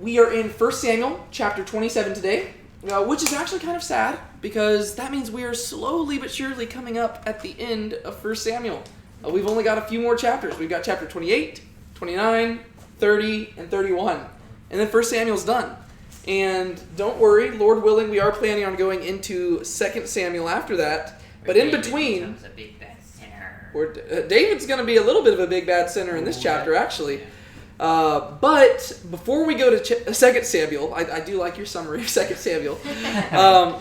We are in 1 Samuel chapter 27 today, which is actually kind of sad because that means we are slowly but surely coming up at the end of 1 Samuel. We've only got a few more chapters. We've got chapter 28, 29, 30, and 31. And then 1 Samuel's done. And don't worry, Lord willing, we are planning on going into 2 Samuel after that. But in between, a big bad sinner. David's going to be a little bit of a big bad sinner in this chapter, actually. But before we go to 2 Samuel, I do like your summary of 2 Samuel.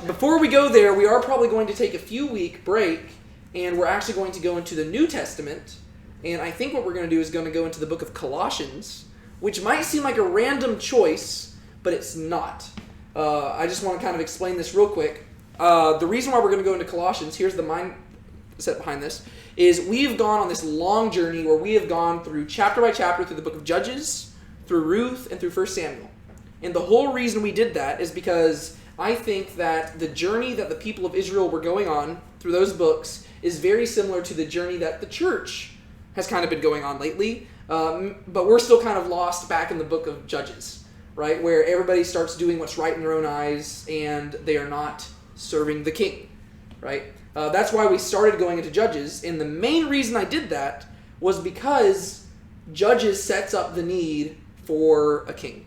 Before we go there, we are probably going to take a few-week break, and we're actually going to go into the New Testament. And I think what we're going to do is going to go into the Book of Colossians, which might seem like a random choice, but it's not. I just want to kind of explain this real quick. The reason why we're going to go into Colossians, here's the mindset behind this, is we've gone on this long journey where we have gone through chapter by chapter through the book of Judges, through Ruth, and through 1 Samuel. And the whole reason we did that is because I think that the journey that the people of Israel were going on through those books is very similar to the journey that the church has kind of been going on lately. But we're still kind of lost back in the book of Judges, right? Where everybody starts doing what's right in their own eyes and they are not serving the king, right? That's why we started going into Judges, and the main reason I did that was because Judges sets up the need for a king.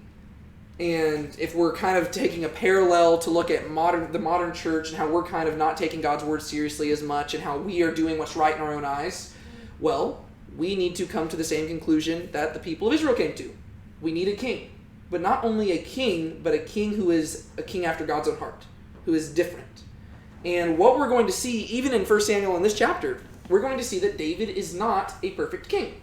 And if we're kind of taking a parallel to look at the modern church and how we're kind of not taking God's word seriously as much and how we are doing what's right in our own eyes, well, we need to come to the same conclusion that the people of Israel came to. We need a king. But not only a king, but a king who is a king after God's own heart, who is different. And what we're going to see, even in 1 Samuel in this chapter, we're going to see that David is not a perfect king.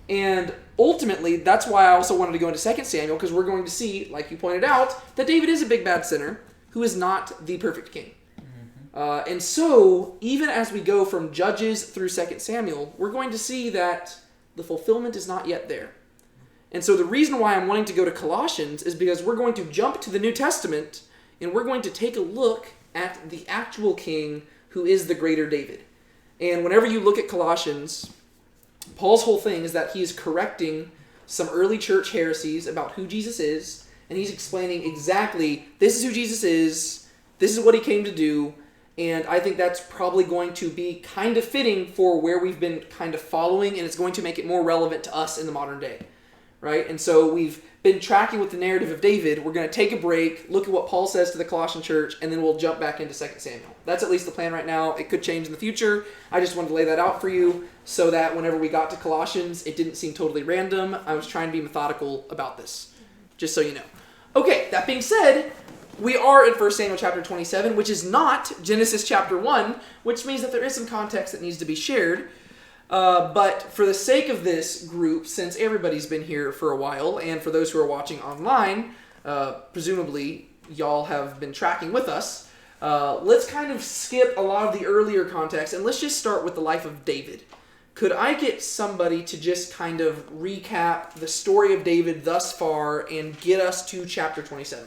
And ultimately, that's why I also wanted to go into 2 Samuel, because we're going to see, like you pointed out, that David is a big bad sinner who is not the perfect king. Mm-hmm. And so, even as we go from Judges through 2 Samuel, we're going to see that the fulfillment is not yet there. And so the reason why I'm wanting to go to Colossians is because we're going to jump to the New Testament, and we're going to take a look at the actual king who is the greater David. And whenever you look at Colossians, Paul's whole thing is that he is correcting some early church heresies about who Jesus is, and he's explaining exactly, this is who Jesus is, this is what he came to do, and I think that's probably going to be kind of fitting for where we've been kind of following, and it's going to make it more relevant to us in the modern day. Right? And so we've been tracking with the narrative of David. We're going to take a break, look at what Paul says to the Colossian church, and then we'll jump back into 2 Samuel. That's at least the plan right now. It could change in the future. I just wanted to lay that out for you so that whenever we got to Colossians, it didn't seem totally random. I was trying to be methodical about this, just so you know. Okay, that being said, we are in 1 Samuel chapter 27, which is not Genesis chapter 1, which means that there is some context that needs to be shared. But for the sake of this group, since everybody's been here for a while, and for those who are watching online, presumably y'all have been tracking with us, let's kind of skip a lot of the earlier context, and let's just start with the life of David. Could I get somebody to just kind of recap the story of David thus far and get us to chapter 27?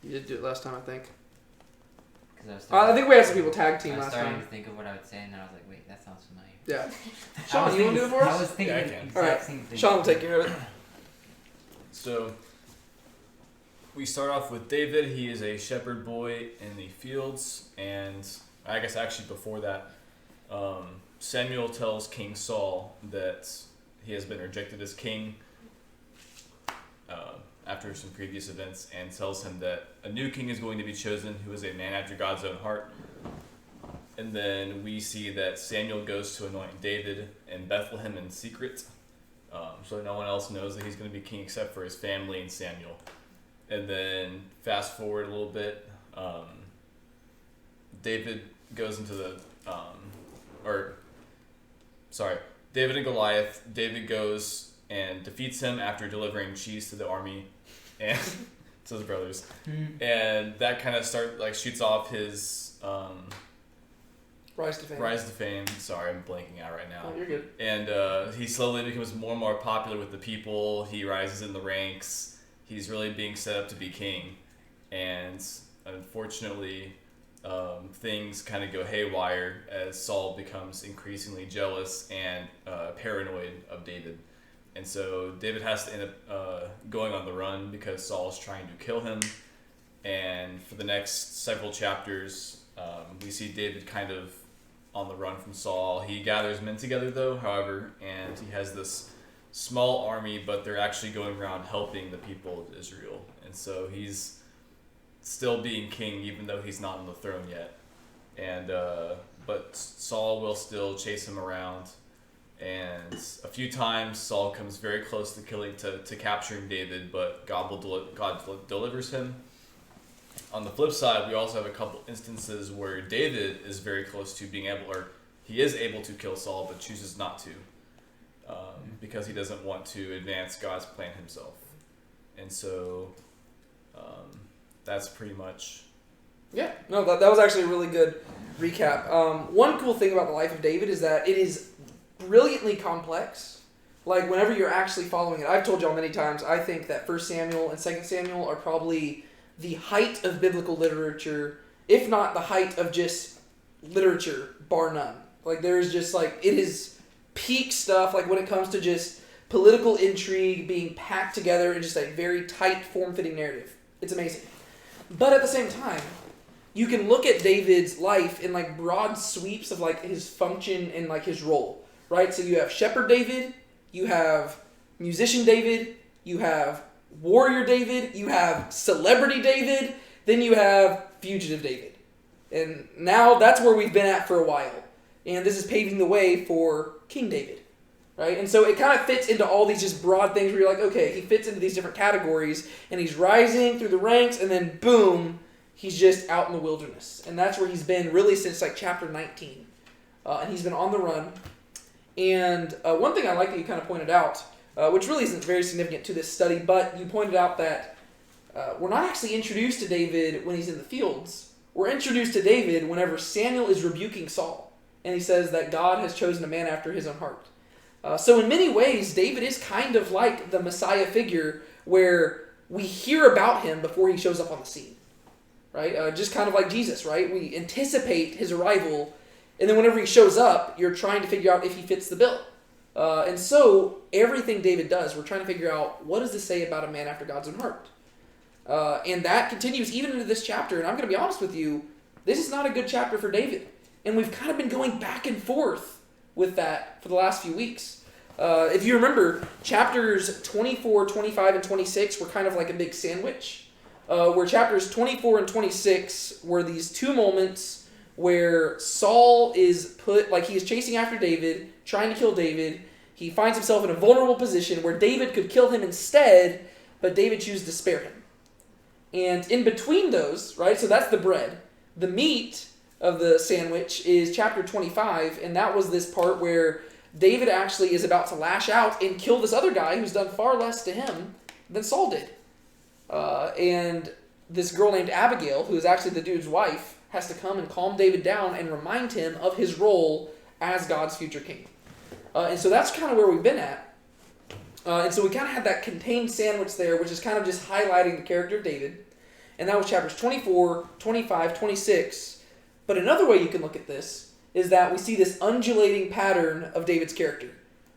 You did do it last time, I think. I think we had some people tag team last time. I was starting to think of what I would say, and then I was like, wait, that sounds familiar. Yeah. Sean, you want to do it for us? I was thinking the exact same thing. Sean will take care of it. So, we start off with David. He is a shepherd boy in the fields, and I guess actually before that, Samuel tells King Saul that he has been rejected as king after some previous events, and tells him that a new king is going to be chosen who is a man after God's own heart. And then we see that Samuel goes to anoint David in Bethlehem in secret, so no one else knows that he's going to be king except for his family and Samuel. And then fast forward a little bit, David goes into David and Goliath. David goes and defeats him after delivering cheese to the army and to his brothers. And that kind of shoots off his Rise to fame. Rise to fame. Sorry, I'm blanking out right now. Oh, you're good. And he slowly becomes more and more popular with the people. He rises in the ranks. he's really being set up to be king, and unfortunately, things kind of go haywire as Saul becomes increasingly jealous and paranoid of David. And so David has to end up going on the run because Saul is trying to kill him. And for the next several chapters, we see David kind of on the run from Saul. He gathers men together, though, however, and he has this small army, but they're actually going around helping the people of Israel. And so he's still being king, even though he's not on the throne yet. And but Saul will still chase him around. And a few times Saul comes very close to capturing David, but God delivers him. On the flip side, we also have a couple instances where David is very close to being able, or he is able to kill Saul, but chooses not to, because he doesn't want to advance God's plan himself. And so that's pretty much... Yeah, no, that was actually a really good recap. One cool thing about the life of David is that it is brilliantly complex. Like, whenever you're actually following it, I've told y'all many times, I think that 1 Samuel and 2 Samuel are probably the height of biblical literature, if not the height of just literature, bar none. Like, there's just, like, it is peak stuff, like, when it comes to just political intrigue being packed together in just a very tight, form-fitting narrative. It's amazing. But at the same time, you can look at David's life in, like, broad sweeps of, like, his function and, like, his role. Right? So you have Shepherd David, you have Musician David, you have Warrior David, you have Celebrity David, then you have Fugitive David. And now that's where we've been at for a while. And this is paving the way for King David. Right? And so it kind of fits into all these just broad things where you're like, okay, he fits into these different categories, and he's rising through the ranks, and then boom, he's just out in the wilderness. And that's where he's been really since like chapter 19. And he's been on the run. And one thing I like that you kind of pointed out, which really isn't very significant to this study, but you pointed out that we're not actually introduced to David when he's in the fields. We're introduced to David whenever Samuel is rebuking Saul. And he says that God has chosen a man after his own heart. So in many ways, David is kind of like the Messiah figure where we hear about him before he shows up on the scene. Right? Just kind of like Jesus, right? We anticipate his arrival. And then whenever he shows up, you're trying to figure out if he fits the bill. And so everything David does, we're trying to figure out, what does this say about a man after God's own heart? And that continues even into this chapter. And I'm going to be honest with you, this is not a good chapter for David. And we've kind of been going back and forth with that for the last few weeks. If you remember, chapters 24, 25, and 26 were kind of like a big sandwich. Where chapters 24 and 26 were these two moments where Saul is put, like he is chasing after David, trying to kill David. He finds himself in a vulnerable position where David could kill him instead, but David chooses to spare him. And in between those, right, so that's the bread. The meat of the sandwich is chapter 25, and that was this part where David actually is about to lash out and kill this other guy who's done far less to him than Saul did. And this girl named Abigail, who is actually the dude's wife, has to come and calm David down and remind him of his role as God's future king. And so that's kind of where we've been at. And so we kind of had that contained sandwich there, which is kind of just highlighting the character of David. And that was chapters 24, 25, 26. But another way you can look at this is that we see this undulating pattern of David's character.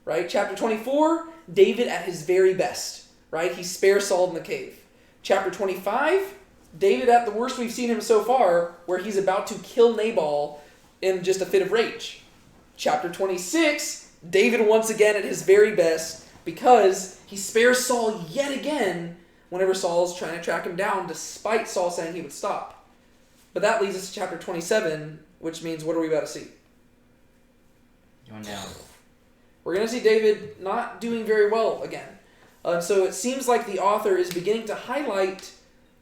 Right? Chapter 24, David at his very best. Right? He spares Saul in the cave. Chapter 25, David at the worst we've seen him so far, where he's about to kill Nabal in just a fit of rage. Chapter 26, David once again at his very best, because he spares Saul yet again whenever Saul's trying to track him down, despite Saul saying he would stop. But that leads us to chapter 27, which means what are we about to see? Going down. We're going to see David not doing very well again. So it seems like the author is beginning to highlight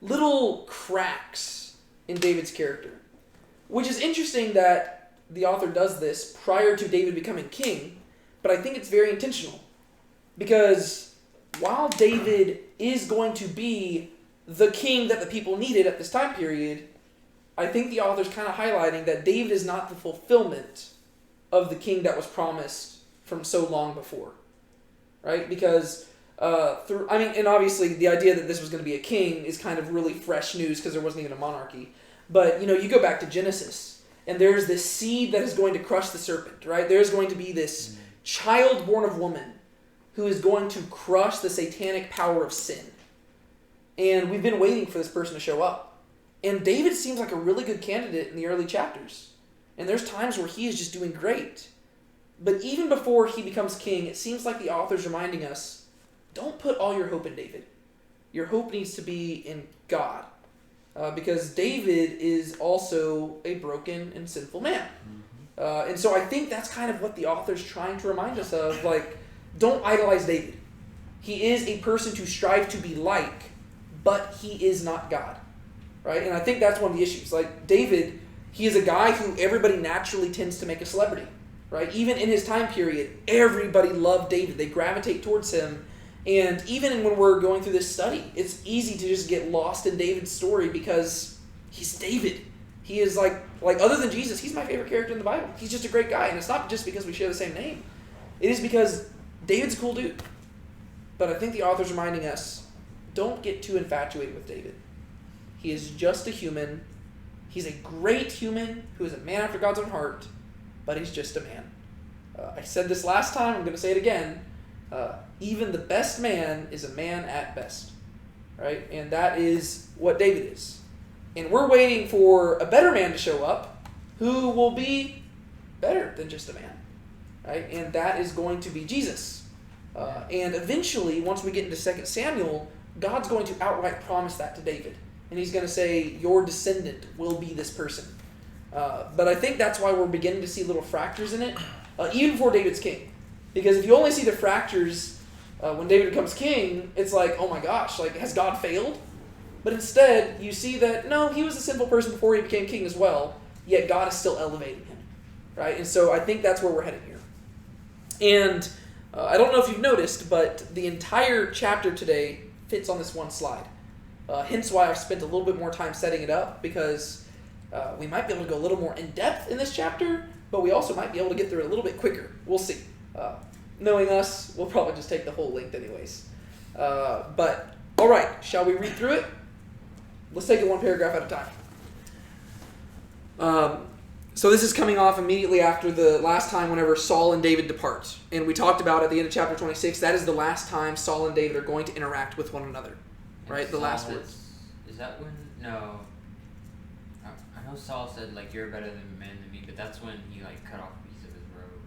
little cracks in David's character. Which is interesting that the author does this prior to David becoming king, but I think it's very intentional. Because while David is going to be the king that the people needed at this time period, I think the author's kind of highlighting that David is not the fulfillment of the king that was promised from so long before. Right? Because and obviously the idea that this was going to be a king is kind of really fresh news because there wasn't even a monarchy. But, you go back to Genesis, and there's this seed that is going to crush the serpent, right? There's going to be this child born of woman who is going to crush the satanic power of sin. And we've been waiting for this person to show up. And David seems like a really good candidate in the early chapters. And there's times where he is just doing great. But even before he becomes king, it seems like the author's reminding us, don't put all your hope in David. Your hope needs to be in God. Because David is also a broken and sinful man. And so I think that's kind of what the author's trying to remind us of. Like, don't idolize David. He is a person to strive to be like, but he is not God. Right? And I think that's one of the issues. Like, David, he is a guy who everybody naturally tends to make a celebrity. Right? Even in his time period, everybody loved David. They gravitate towards him. And even when we're going through this study, it's easy to just get lost in David's story because he's David. He is like other than Jesus, he's my favorite character in the Bible. He's just a great guy. And it's not just because we share the same name. It is because David's a cool dude. But I think the author's reminding us, don't get too infatuated with David. He is just a human. He's a great human who is a man after God's own heart. But he's just a man. I said this last time, I'm going to say it again. Even the best man is a man at best. Right? And that is what David is. And we're waiting for a better man to show up who will be better than just a man. Right? And that is going to be Jesus. And eventually, once we get into 2 Samuel, God's going to outright promise that to David. And he's going to say, your descendant will be this person. But I think that's why we're beginning to see little fractures in it, even before David's king. Because if you only see the fractures when David becomes king, it's like, oh my gosh, like, has God failed? But instead, you see that, no, he was a sinful person before he became king as well, yet God is still elevating him. Right? And so I think that's where we're headed here. And I don't know if you've noticed, but the entire chapter today fits on this one slide. Hence why I've spent a little bit more time setting it up, because we might be able to go a little more in-depth in this chapter, but we also might be able to get through it a little bit quicker. We'll see. Knowing us, we'll probably just take the whole length anyways. But, all right, shall we read through it? Let's take it one paragraph at a time. So this is coming off immediately after the last time whenever Saul and David depart. And we talked about at the end of chapter 26, that is the last time Saul and David are going to interact with one another. Right? The last words. Is that when... No. I know Saul said, like, you're better than men than me, but that's when he, like, cut off a piece of his robe.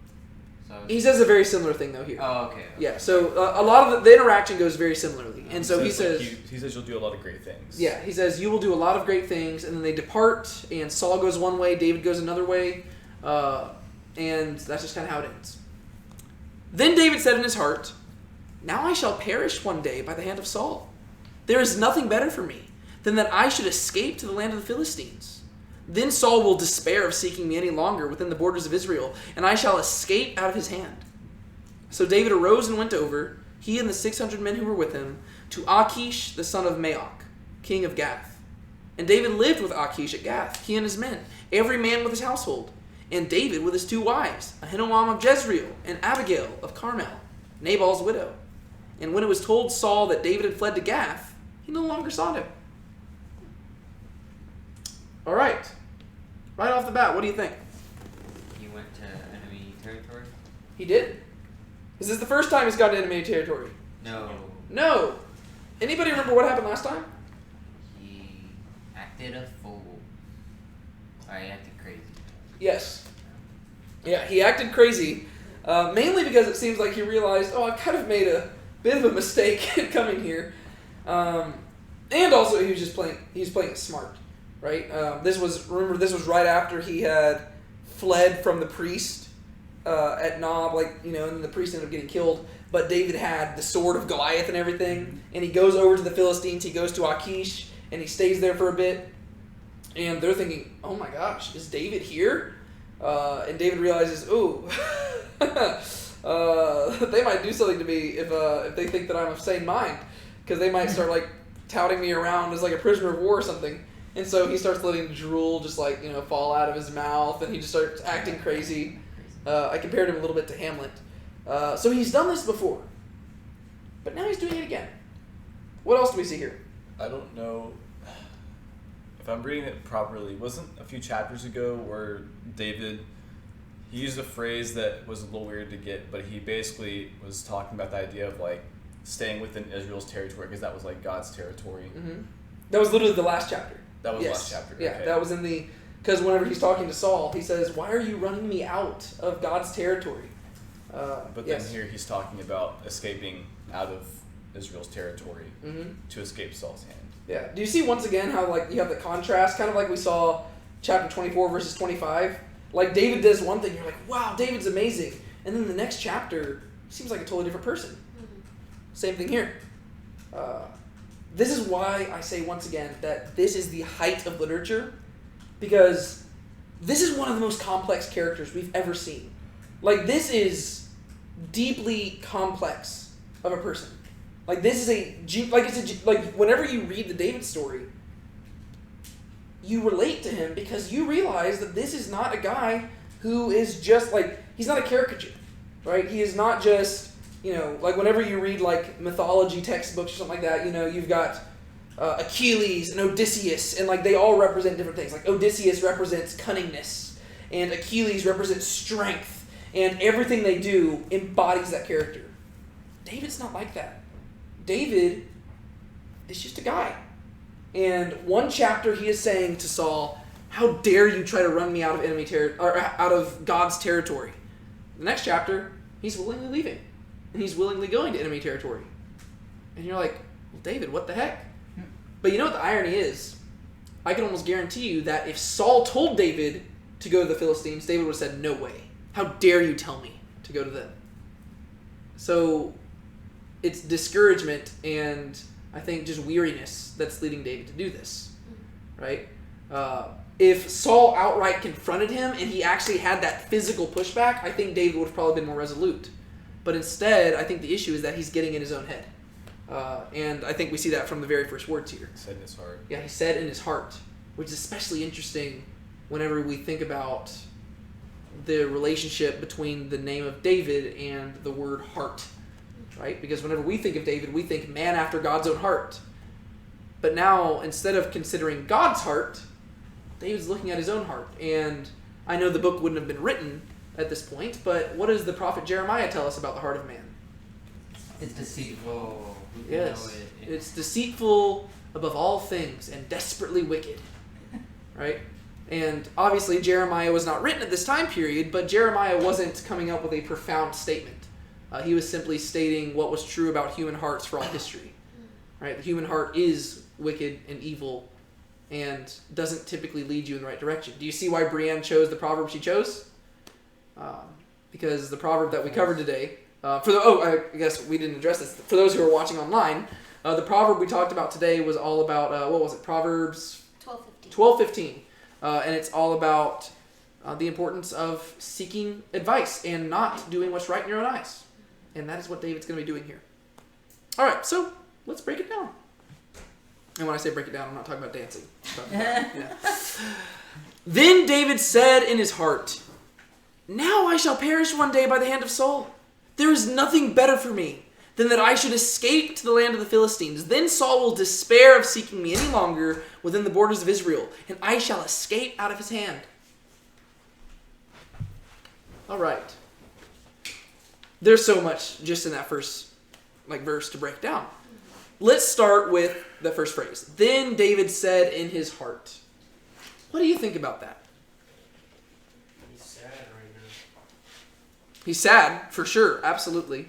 So he says a very similar thing, though, here. Oh, okay. Yeah, so a lot of the interaction goes very similarly. And so he says... He says you'll do a lot of great things. Yeah, he says, you will do a lot of great things, and then they depart, and Saul goes one way, David goes another way, and that's just kind of how it ends. Then David said in his heart, now I shall perish one day by the hand of Saul. There is nothing better for me than that I should escape to the land of the Philistines. Then Saul will despair of seeking me any longer within the borders of Israel, and I shall escape out of his hand. So David arose and went over, he and the 600 men who were with him, to Achish the son of Maoch, king of Gath. And David lived with Achish at Gath, he and his men, every man with his household, and David with his 2 wives, Ahinoam of Jezreel and Abigail of Carmel, Nabal's widow. And when it was told Saul that David had fled to Gath, he no longer sought him. All right. Right off the bat, what do you think? He went to enemy territory? He did. Is this the first time he's gone to enemy territory? No. Anybody remember what happened last time? He acted a fool. Or he acted crazy. Yes. Yeah, he acted crazy. Mainly because it seems like he realized, I kind of made a bit of a mistake coming here. And also he was playing it smart, right? This was right after he had fled from the priest at Nob, and then the priest ended up getting killed. But David had the sword of Goliath and everything, and he goes over to the Philistines. He goes to Achish, and he stays there for a bit. And they're thinking, oh my gosh, is David here? And David realizes, they might do something to me if they think that I'm of sane mind, because they might start touting me around as a prisoner of war or something. And so he starts letting drool just fall out of his mouth, and he just starts acting crazy. I compared him a little bit to Hamlet. So he's done this before. But now he's doing it again. What else do we see here? I don't know if I'm reading it properly. Wasn't a few chapters ago where David, he used a phrase that was a little weird to get, but he basically was talking about the idea of like staying within Israel's territory because that was like God's territory. Mm-hmm. That was literally the last chapter. That was the last chapter. Yeah, okay. that was in the... Because whenever he's talking to Saul, he says, "Why are you running me out of God's territory?" But then here he's talking about escaping out of Israel's territory to escape Saul's hand. Yeah. Do you see once again how like you have the contrast, kind of like we saw chapter 24 verses 25? Like David does one thing, you're like, wow, David's amazing. And then the next chapter seems like a totally different person. Same thing here. This is why I say once again that this is the height of literature, because this is one of the most complex characters we've ever seen. Like, this is deeply complex of a person. Like, this is like whenever you read the David story, you relate to him because you realize that this is not a guy who is just like, he's not a caricature, right? He is not just, like whenever you read like mythology textbooks or something like that, you've got Achilles and Odysseus, and like they all represent different things. Like Odysseus represents cunningness, and Achilles represents strength, and everything they do embodies that character. David's not like that. David is just a guy. And one chapter he is saying to Saul, "How dare you try to run me out of enemy or out of God's territory?" The next chapter, he's willingly leaving, and he's willingly going to enemy territory. And you're like, "Well, David, what the heck?" But you know what the irony is? I can almost guarantee you that if Saul told David to go to the Philistines, David would have said, "No way. How dare you tell me to go to them?" So it's discouragement and I think just weariness that's leading David to do this, right? If Saul outright confronted him and he actually had that physical pushback, I think David would have probably been more resolute. But instead, I think the issue is that he's getting in his own head. And I think we see that from the very first words here. He said in his heart. Yeah, he said in his heart, which is especially interesting whenever we think about the relationship between the name of David and the word heart, right? Because whenever we think of David, we think man after God's own heart. But now, instead of considering God's heart, David's looking at his own heart. And I know the book wouldn't have been written at this point, but what does the prophet Jeremiah tell us about the heart of man? It's deceitful. Yes, it's deceitful above all things and desperately wicked, right? And obviously Jeremiah was not written at this time period, but Jeremiah wasn't coming up with a profound statement. He was simply stating what was true about human hearts for all history, right? The human heart is wicked and evil and doesn't typically lead you in the right direction. Do you see why Brienne chose the proverb she chose? Because the proverb that we covered today, I guess we didn't address this. For those who are watching online, the proverb we talked about today was all about, what was it? Proverbs 12:15. And it's all about the importance of seeking advice and not doing what's right in your own eyes. And that is what David's going to be doing here. All right, so let's break it down. And when I say break it down, I'm not talking about dancing. Yeah. Then David said in his heart, "Now I shall perish one day by the hand of Saul. There is nothing better for me than that I should escape to the land of the Philistines. Then Saul will despair of seeking me any longer within the borders of Israel, and I shall escape out of his hand." All right. There's so much just in that first verse to break down. Let's start with the first phrase. Then David said in his heart. What do you think about that? He's sad right now. He's sad, for sure, absolutely.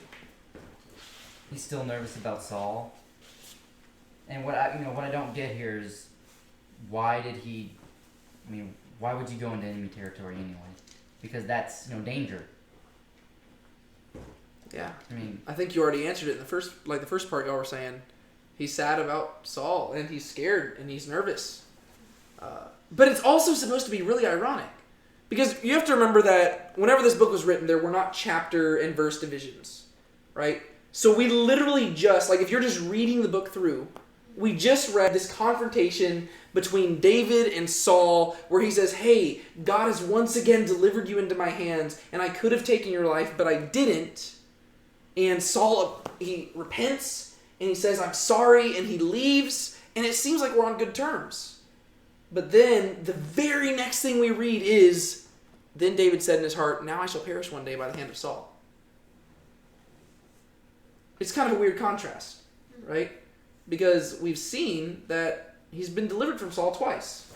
He's still nervous about Saul. And what I don't get here is why would you go into enemy territory anyway? Because that's danger. Yeah. I I think you already answered it in the first part y'all were saying. He's sad about Saul, and he's scared, and he's nervous. But it's also supposed to be really ironic. Because you have to remember that whenever this book was written, there were not chapter and verse divisions, right? So we literally just, if you're just reading the book through, we just read this confrontation between David and Saul where he says, "Hey, God has once again delivered you into my hands, and I could have taken your life, but I didn't. And Saul, he repents, and he says, I'm sorry, and he leaves, and it seems like we're on good terms. But then, the very next thing we read is, then David said in his heart, now I shall perish one day by the hand of Saul. It's kind of a weird contrast, right? Because we've seen that he's been delivered from Saul twice.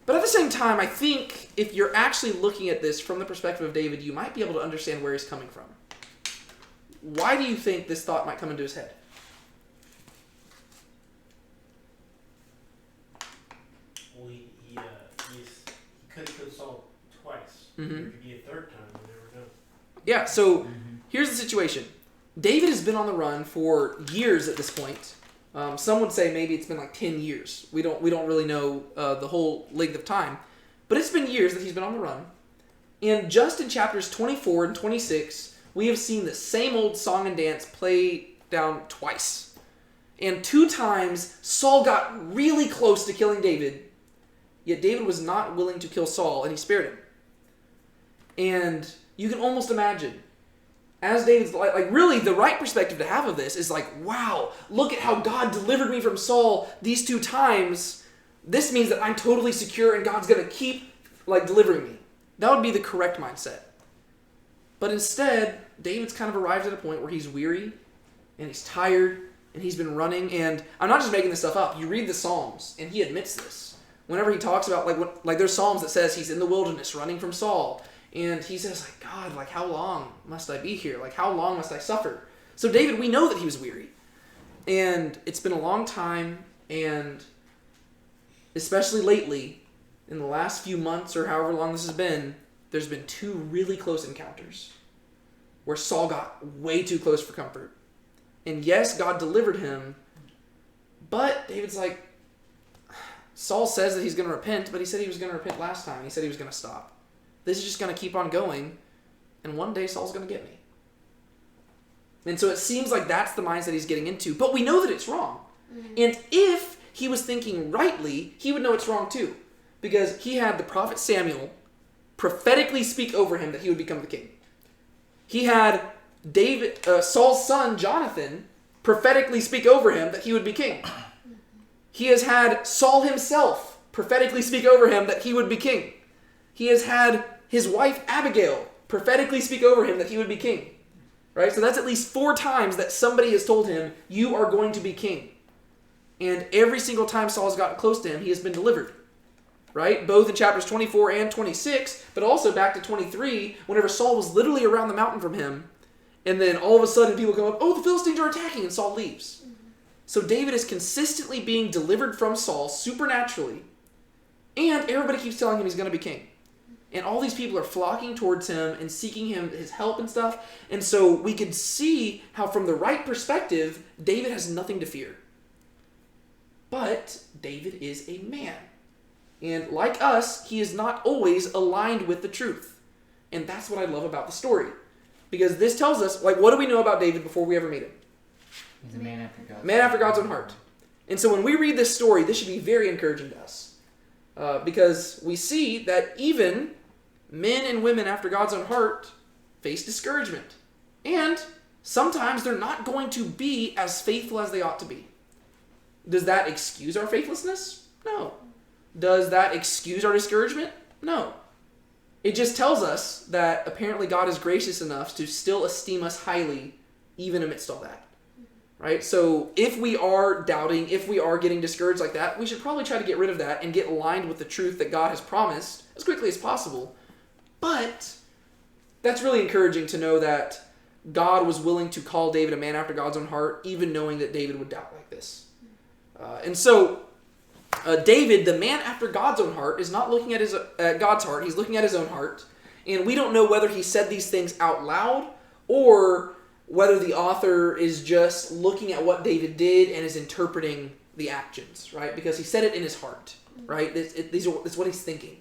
But at the same time, I think if you're actually looking at this from the perspective of David, you might be able to understand where he's coming from. Why do you think this thought might come into his head? Well, he could kill Saul twice. Mm-hmm. There could be a third time. You never know. Yeah, so here's the situation. David has been on the run for years at this point. Some would say maybe it's been like 10 years. We don't really know the whole length of time. But it's been years that he's been on the run. And just in chapters 24 and 26, we have seen the same old song and dance play down twice. And 2 times, Saul got really close to killing David. Yet David was not willing to kill Saul, and he spared him. And you can almost imagine, as David's like really the right perspective to have of this is like, wow, look at how God delivered me from Saul these 2 times. This means that I'm totally secure and God's going to keep delivering me. That would be the correct mindset. But instead, David's kind of arrived at a point where he's weary and he's tired and he's been running. And I'm not just making this stuff up. You read the Psalms and he admits this. Whenever he talks about there's Psalms that says he's in the wilderness running from Saul. And he says, God, how long must I be here? How long must I suffer? So David, we know that he was weary. And it's been a long time, and especially lately, in the last few months or however long this has been, there's been 2 really close encounters where Saul got way too close for comfort. And yes, God delivered him, but David's like, Saul says that he's going to repent, but he said he was going to repent last time. He said he was going to stop. This is just going to keep on going, and one day Saul's going to get me. And so it seems like that's the mindset he's getting into, but we know that it's wrong. Mm-hmm. And if he was thinking rightly, he would know it's wrong too, because he had the prophet Samuel prophetically speak over him that he would become the king. He had Saul's son Jonathan prophetically speak over him that he would be king. He has had Saul himself prophetically speak over him that he would be king. He has had his wife Abigail prophetically speak over him that he would be king. Right? So that's at least 4 times that somebody has told him, you are going to be king. And every single time Saul has gotten close to him, he has been delivered. Right? Both in chapters 24 and 26, but also back to 23, whenever Saul was literally around the mountain from him, and then all of a sudden people come up, oh, the Philistines are attacking, and Saul leaves. So David is consistently being delivered from Saul supernaturally, and everybody keeps telling him he's going to be king. And all these people are flocking towards him and seeking his help and stuff. And so we can see how from the right perspective, David has nothing to fear. But David is a man. And like us, he is not always aligned with the truth. And that's what I love about the story. Because this tells us, what do we know about David before we ever meet him? He's a man after God's Man after God's own heart. And so when we read this story, this should be very encouraging to us. Because we see that even men and women after God's own heart face discouragement. And sometimes they're not going to be as faithful as they ought to be. Does that excuse our faithlessness? No. Does that excuse our discouragement? No. It just tells us that apparently God is gracious enough to still esteem us highly even amidst all that. Right? So if we are doubting, if we are getting discouraged like that, we should probably try to get rid of that and get aligned with the truth that God has promised as quickly as possible. But that's really encouraging to know that God was willing to call David a man after God's own heart, even knowing that David would doubt like this. And so David, the man after God's own heart, is not looking at God's heart. He's looking at his own heart. And we don't know whether he said these things out loud or whether the author is just looking at what David did and is interpreting the actions, right? Because he said it in his heart, right? It's what he's thinking.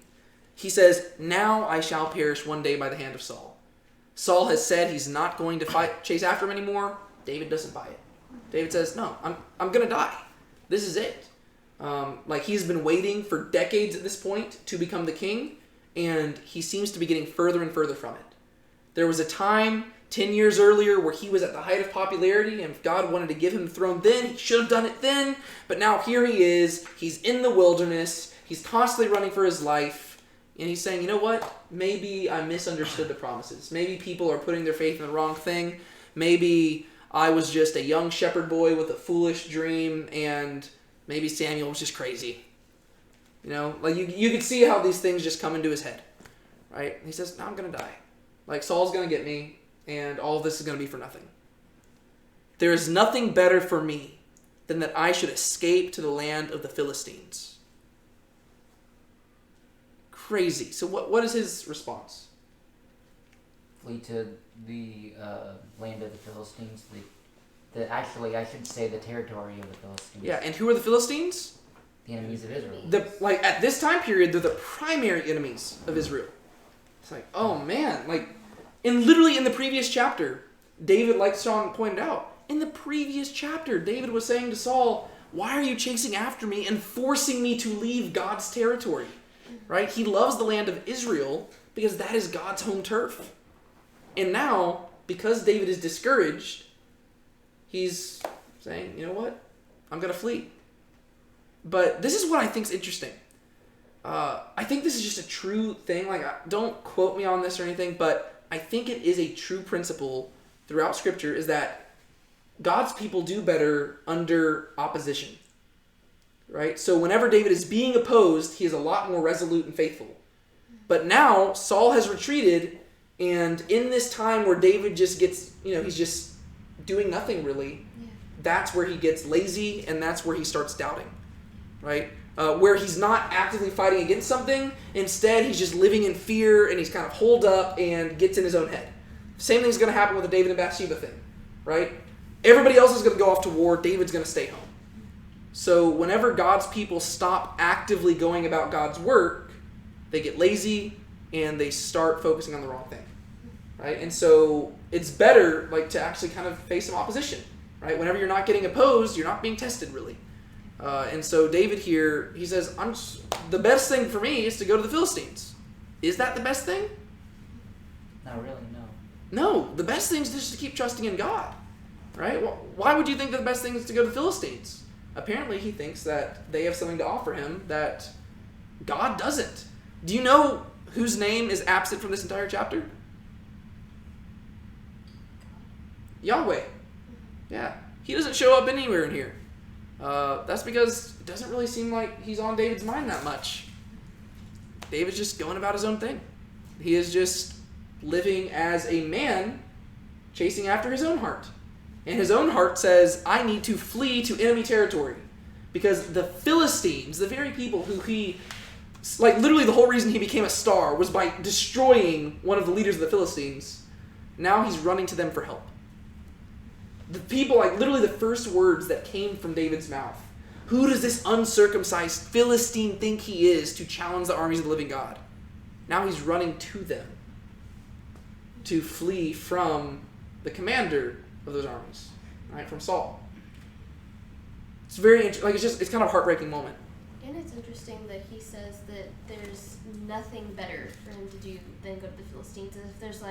He says, now I shall perish one day by the hand of Saul. Saul has said he's not going to chase after him anymore. David doesn't buy it. David says, no, I'm going to die. This is it. He's been waiting for decades at this point to become the king, and he seems to be getting further and further from it. There was a time 10 years earlier where he was at the height of popularity, and if God wanted to give him the throne then, he should have done it then. But now here he is. He's in the wilderness. He's constantly running for his life. And he's saying, you know what? Maybe I misunderstood the promises. Maybe people are putting their faith in the wrong thing. Maybe I was just a young shepherd boy with a foolish dream, and maybe Samuel was just crazy. You know, like you could see how these things just come into his head, right? And he says, no, I'm going to die. Like, Saul's going to get me, and all of this is going to be for nothing. There is nothing better for me than that I should escape to the land of the Philistines. Crazy. So what is his response? Flee to the land of the Philistines. Actually, I should say the territory of the Philistines. Yeah, and who are the Philistines? The enemies of Israel. At this time period, they're the primary enemies of Israel. It's like, oh man, literally in the previous chapter, David, like Sean pointed out, in the previous chapter, David was saying to Saul, why are you chasing after me and forcing me to leave God's territory? Right? He loves the land of Israel because that is God's home turf. And now, because David is discouraged, he's saying, you know what? I'm going to flee. But this is what I think is interesting. I think this is just a true thing. Don't quote me on this or anything, but I think it is a true principle throughout Scripture is that God's people do better under opposition. Right? So whenever David is being opposed, he is a lot more resolute and faithful. But now, Saul has retreated, and in this time where David just gets, he's just doing nothing really, that's where he gets lazy, and that's where he starts doubting. Right? Where he's not actively fighting against something, instead he's just living in fear, and he's kind of holed up and gets in his own head. Same thing's going to happen with the David and Bathsheba thing. Right? Everybody else is going to go off to war, David's going to stay home. So whenever God's people stop actively going about God's work, they get lazy and they start focusing on the wrong thing, right? And so it's better to actually kind of face some opposition, right? Whenever you're not getting opposed, you're not being tested really. And so David here, he says, the best thing for me is to go to the Philistines. Is that the best thing? Not really, no. No, the best thing is just to keep trusting in God, right? Why would you think that the best thing is to go to the Philistines? Apparently, he thinks that they have something to offer him that God doesn't. Do you know whose name is absent from this entire chapter? Yahweh. Yeah. He doesn't show up anywhere in here. That's because it doesn't really seem like he's on David's mind that much. David's just going about his own thing. He is just living as a man chasing after his own heart. And his own heart says, I need to flee to enemy territory. Because the Philistines, the very people who he... literally the whole reason he became a star was by destroying one of the leaders of the Philistines. Now he's running to them for help. The people, literally the first words that came from David's mouth. Who does this uncircumcised Philistine think he is to challenge the armies of the living God? Now he's running to them to flee from the commander of those armies, right, from Saul. It's very interesting. It's kind of a heartbreaking moment. And it's interesting that he says that there's nothing better for him to do than go to the Philistines. As if there's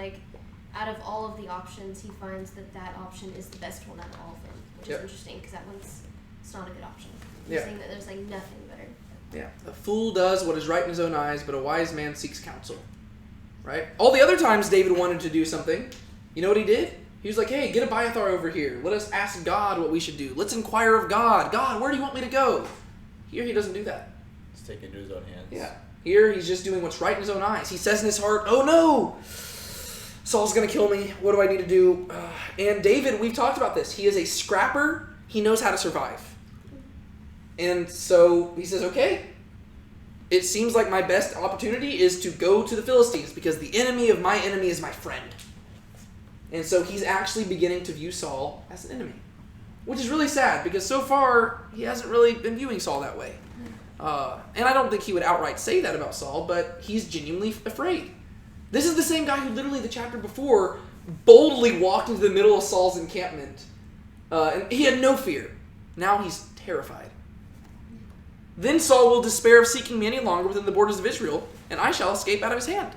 out of all of the options, he finds that option is the best one out of all of them, which is interesting because it's not a good option. He's saying that there's nothing better. Yeah, a fool does what is right in his own eyes, but a wise man seeks counsel. Right? All the other times David wanted to do something, you know what he did? He was like, hey, get Abiathar over here. Let us ask God what we should do. Let's inquire of God. God, where do you want me to go? Here he doesn't do that. He's taking it into his own hands. Yeah. Here he's just doing what's right in his own eyes. He says in his heart, oh no! Saul's going to kill me. What do I need to do? And David, we've talked about this. He is a scrapper. He knows how to survive. And so he says, okay, it seems like my best opportunity is to go to the Philistines because the enemy of my enemy is my friend. And so he's actually beginning to view Saul as an enemy, which is really sad because so far he hasn't really been viewing Saul that way. And I don't think he would outright say that about Saul, but he's genuinely afraid. This is the same guy who literally the chapter before boldly walked into the middle of Saul's encampment. And he had no fear. Now he's terrified. Then Saul will despair of seeking me any longer within the borders of Israel, and I shall escape out of his hand.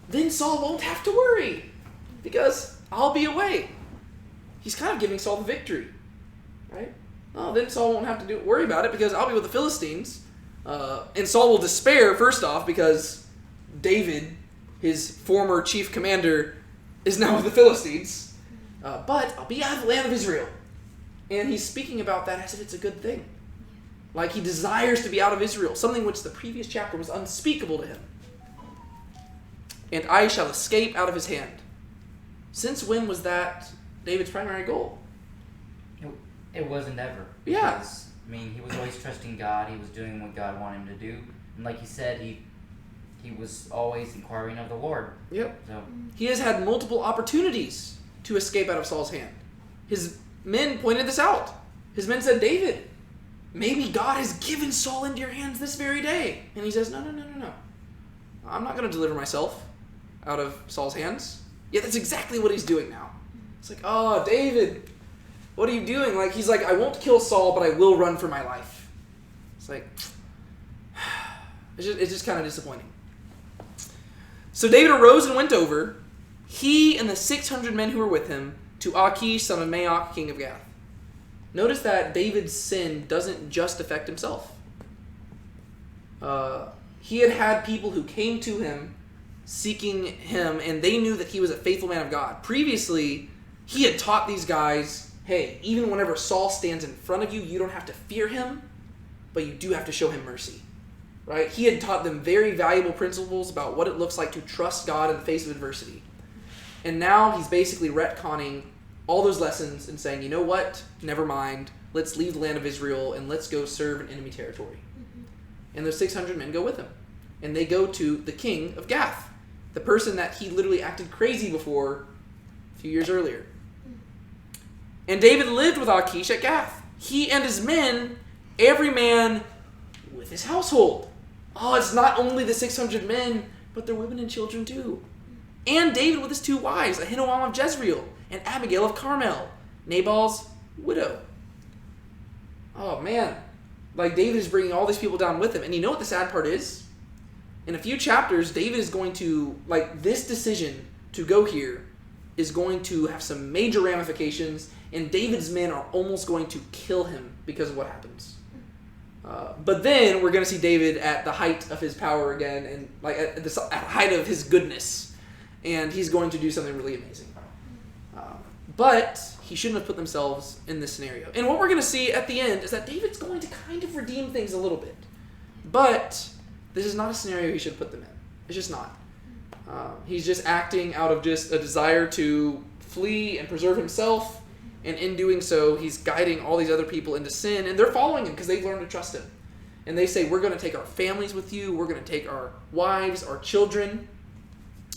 Then Saul won't have to worry. because I'll be away. He's kind of giving Saul the victory, right? Oh, then Saul won't have to worry about it because I'll be with the Philistines. And Saul will despair, first off, because David, his former chief commander, is now with the Philistines. But I'll be out of the land of Israel. And he's speaking about that as if it's a good thing. Like he desires to be out of Israel, something which the previous chapter was unspeakable to him. And I shall escape out of his hand. Since when was that David's primary goal? It wasn't ever. Yeah. Because, I mean, he was always trusting God. He was doing what God wanted him to do. And like he said, he was always inquiring of the Lord. Yep. So He has had multiple opportunities to escape out of Saul's hand. His men pointed this out. His men said, David, maybe God has given Saul into your hands this very day. And he says, no. I'm not going to deliver myself out of Saul's hands. Yeah, that's exactly what he's doing now. It's like, oh, David, what are you doing? Like, he's like, I won't kill Saul, but I will run for my life. It's like, it's just kind of disappointing. So David arose and went over, he and the 600 men who were with him, to Achish, son of Maoch, king of Gath. Notice that David's sin doesn't just affect himself. He had people who came to him seeking him, and they knew that he was a faithful man of God. Previously, he had taught these guys, hey, even whenever Saul stands in front of you, you don't have to fear him, but you do have to show him mercy. Right? He had taught them very valuable principles about what it looks like to trust God in the face of adversity. And now he's basically retconning all those lessons and saying, you know what? Never mind. Let's leave the land of Israel and let's go serve in enemy territory. And those 600 men go with him. And they go to the king of Gath, the person that he literally acted crazy before a few years earlier. And David lived with Achish at Gath. He and his men, every man with his household. Oh, it's not only the 600 men, but their women and children too. And David with his 2 wives, Ahinoam of Jezreel and Abigail of Carmel, Nabal's widow. Oh man, like David is bringing all these people down with him. And you know what the sad part is? In a few chapters, David is going to, like, this decision to go here is going to have some major ramifications, and David's men are almost going to kill him because of what happens. But then we're going to see David at the height of his power again, and like at the height of his goodness, and he's going to do something really amazing. But he shouldn't have put themselves in this scenario. And what we're going to see at the end is that David's going to kind of redeem things a little bit. But this is not a scenario he should put them in. It's just not. He's just acting out of just a desire to flee and preserve himself. And in doing so, he's guiding all these other people into sin. And they're following him because they've learned to trust him. And they say, we're going to take our families with you. We're going to take our wives, our children.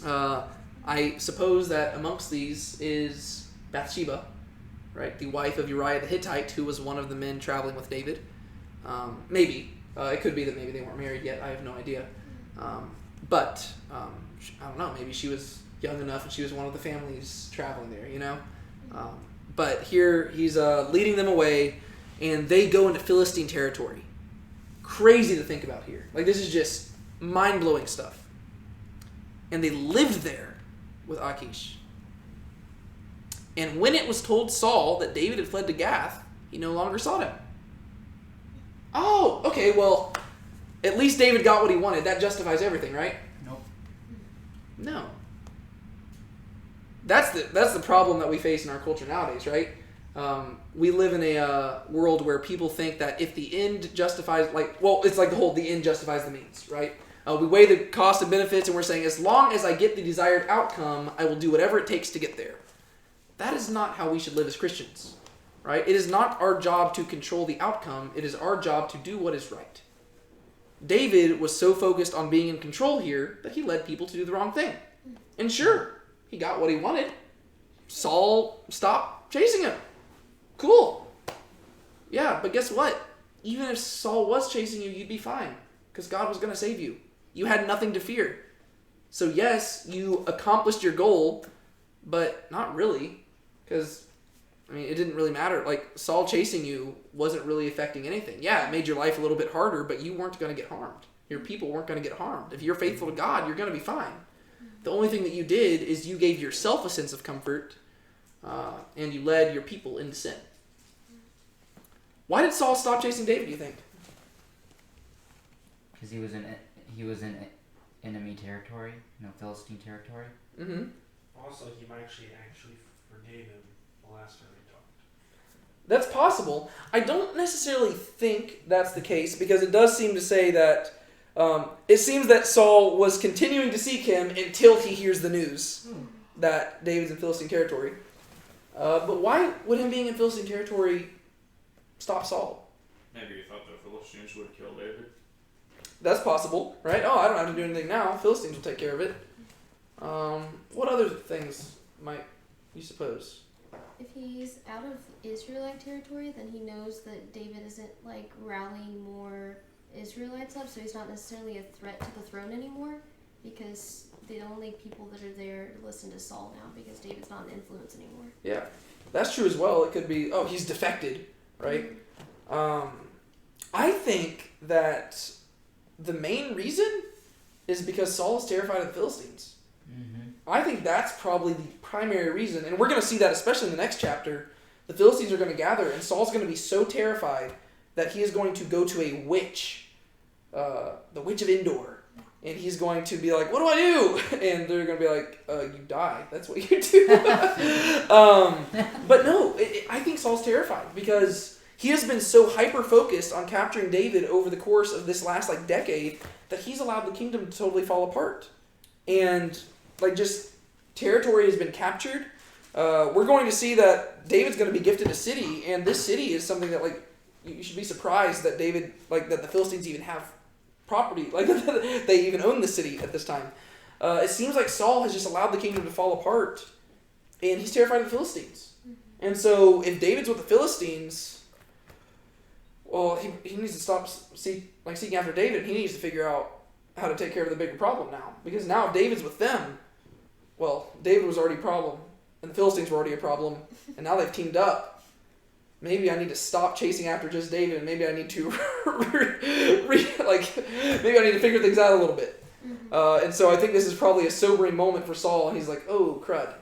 I suppose that amongst these is Bathsheba, right? The wife of Uriah the Hittite, who was one of the men traveling with David. Maybe. It could be that maybe they weren't married yet. I have no idea. But I don't know. Maybe she was young enough and she was one of the families traveling there, you know? But here he's leading them away, and they go into Philistine territory. Crazy to think about here. Like, this is just mind-blowing stuff. And they lived there with Achish. And when it was told Saul that David had fled to Gath, he no longer sought him. Oh, okay, well, at least David got what he wanted. That justifies everything, right? Nope. No. That's the problem that we face in our culture nowadays, right? We live in a world where people think that if the end justifies, it's like the end justifies the means, right? We weigh the cost and benefits, and we're saying, as long as I get the desired outcome, I will do whatever it takes to get there. That is not how we should live as Christians, right? It is not our job to control the outcome. It is our job to do what is right. David was so focused on being in control here that he led people to do the wrong thing. And sure, he got what he wanted. Saul stopped chasing him. Cool. Yeah, but guess what? Even if Saul was chasing you, you'd be fine, because God was going to save you. You had nothing to fear. So yes, you accomplished your goal, but not really, because, it didn't really matter. Like, Saul chasing you wasn't really affecting anything. Yeah, it made your life a little bit harder, but you weren't going to get harmed. Your people weren't going to get harmed. If you're faithful to God, you're going to be fine. The only thing that you did is you gave yourself a sense of comfort, and you led your people into sin. Why did Saul stop chasing David, do you think? Because he was in enemy territory, Philistine territory. Mm-hmm. Also, he might actually forgave him the last time we talked. That's possible. I don't necessarily think that's the case, because it does seem to say that it seems that Saul was continuing to seek him until he hears the news that David's in Philistine territory. But why would him being in Philistine territory stop Saul? Maybe he thought the Philistines would kill David. That's possible, right? Oh, I don't have to do anything now. Philistines will take care of it. What other things might you suppose? If he's out of Israelite territory, then he knows that David isn't rallying more Israelites up, so he's not necessarily a threat to the throne anymore, because the only people that are there listen to Saul now, because David's not an influence anymore. Yeah, that's true as well. It could be, he's defected, right? I think that the main reason is because Saul is terrified of the Philistines. Mm-hmm. I think that's probably the primary reason, and we're going to see that especially in the next chapter. The Philistines are going to gather, and Saul's going to be so terrified that he is going to go to a witch, the witch of Endor, and he's going to be like, "What do I do?" And they're going to be like, "You die. That's what you do." But no, I think Saul's terrified because he has been so hyper-focused on capturing David over the course of this last decade that he's allowed the kingdom to totally fall apart. And just territory has been captured. We're going to see that David's going to be gifted a city, and this city is something that you should be surprised that David, that the Philistines even have property, they even own the city at this time. It seems like Saul has just allowed the kingdom to fall apart, and he's terrified of the Philistines. And so if David's with the Philistines, well, he needs to stop seeking after David. He needs to figure out how to take care of the bigger problem now. Because now if David's with them, well, David was already a problem, and the Philistines were already a problem, and now they've teamed up. Maybe I need to stop chasing after just David, and maybe I need to maybe I need to figure things out a little bit. And so I think this is probably a sobering moment for Saul, and he's like, "Oh, crud.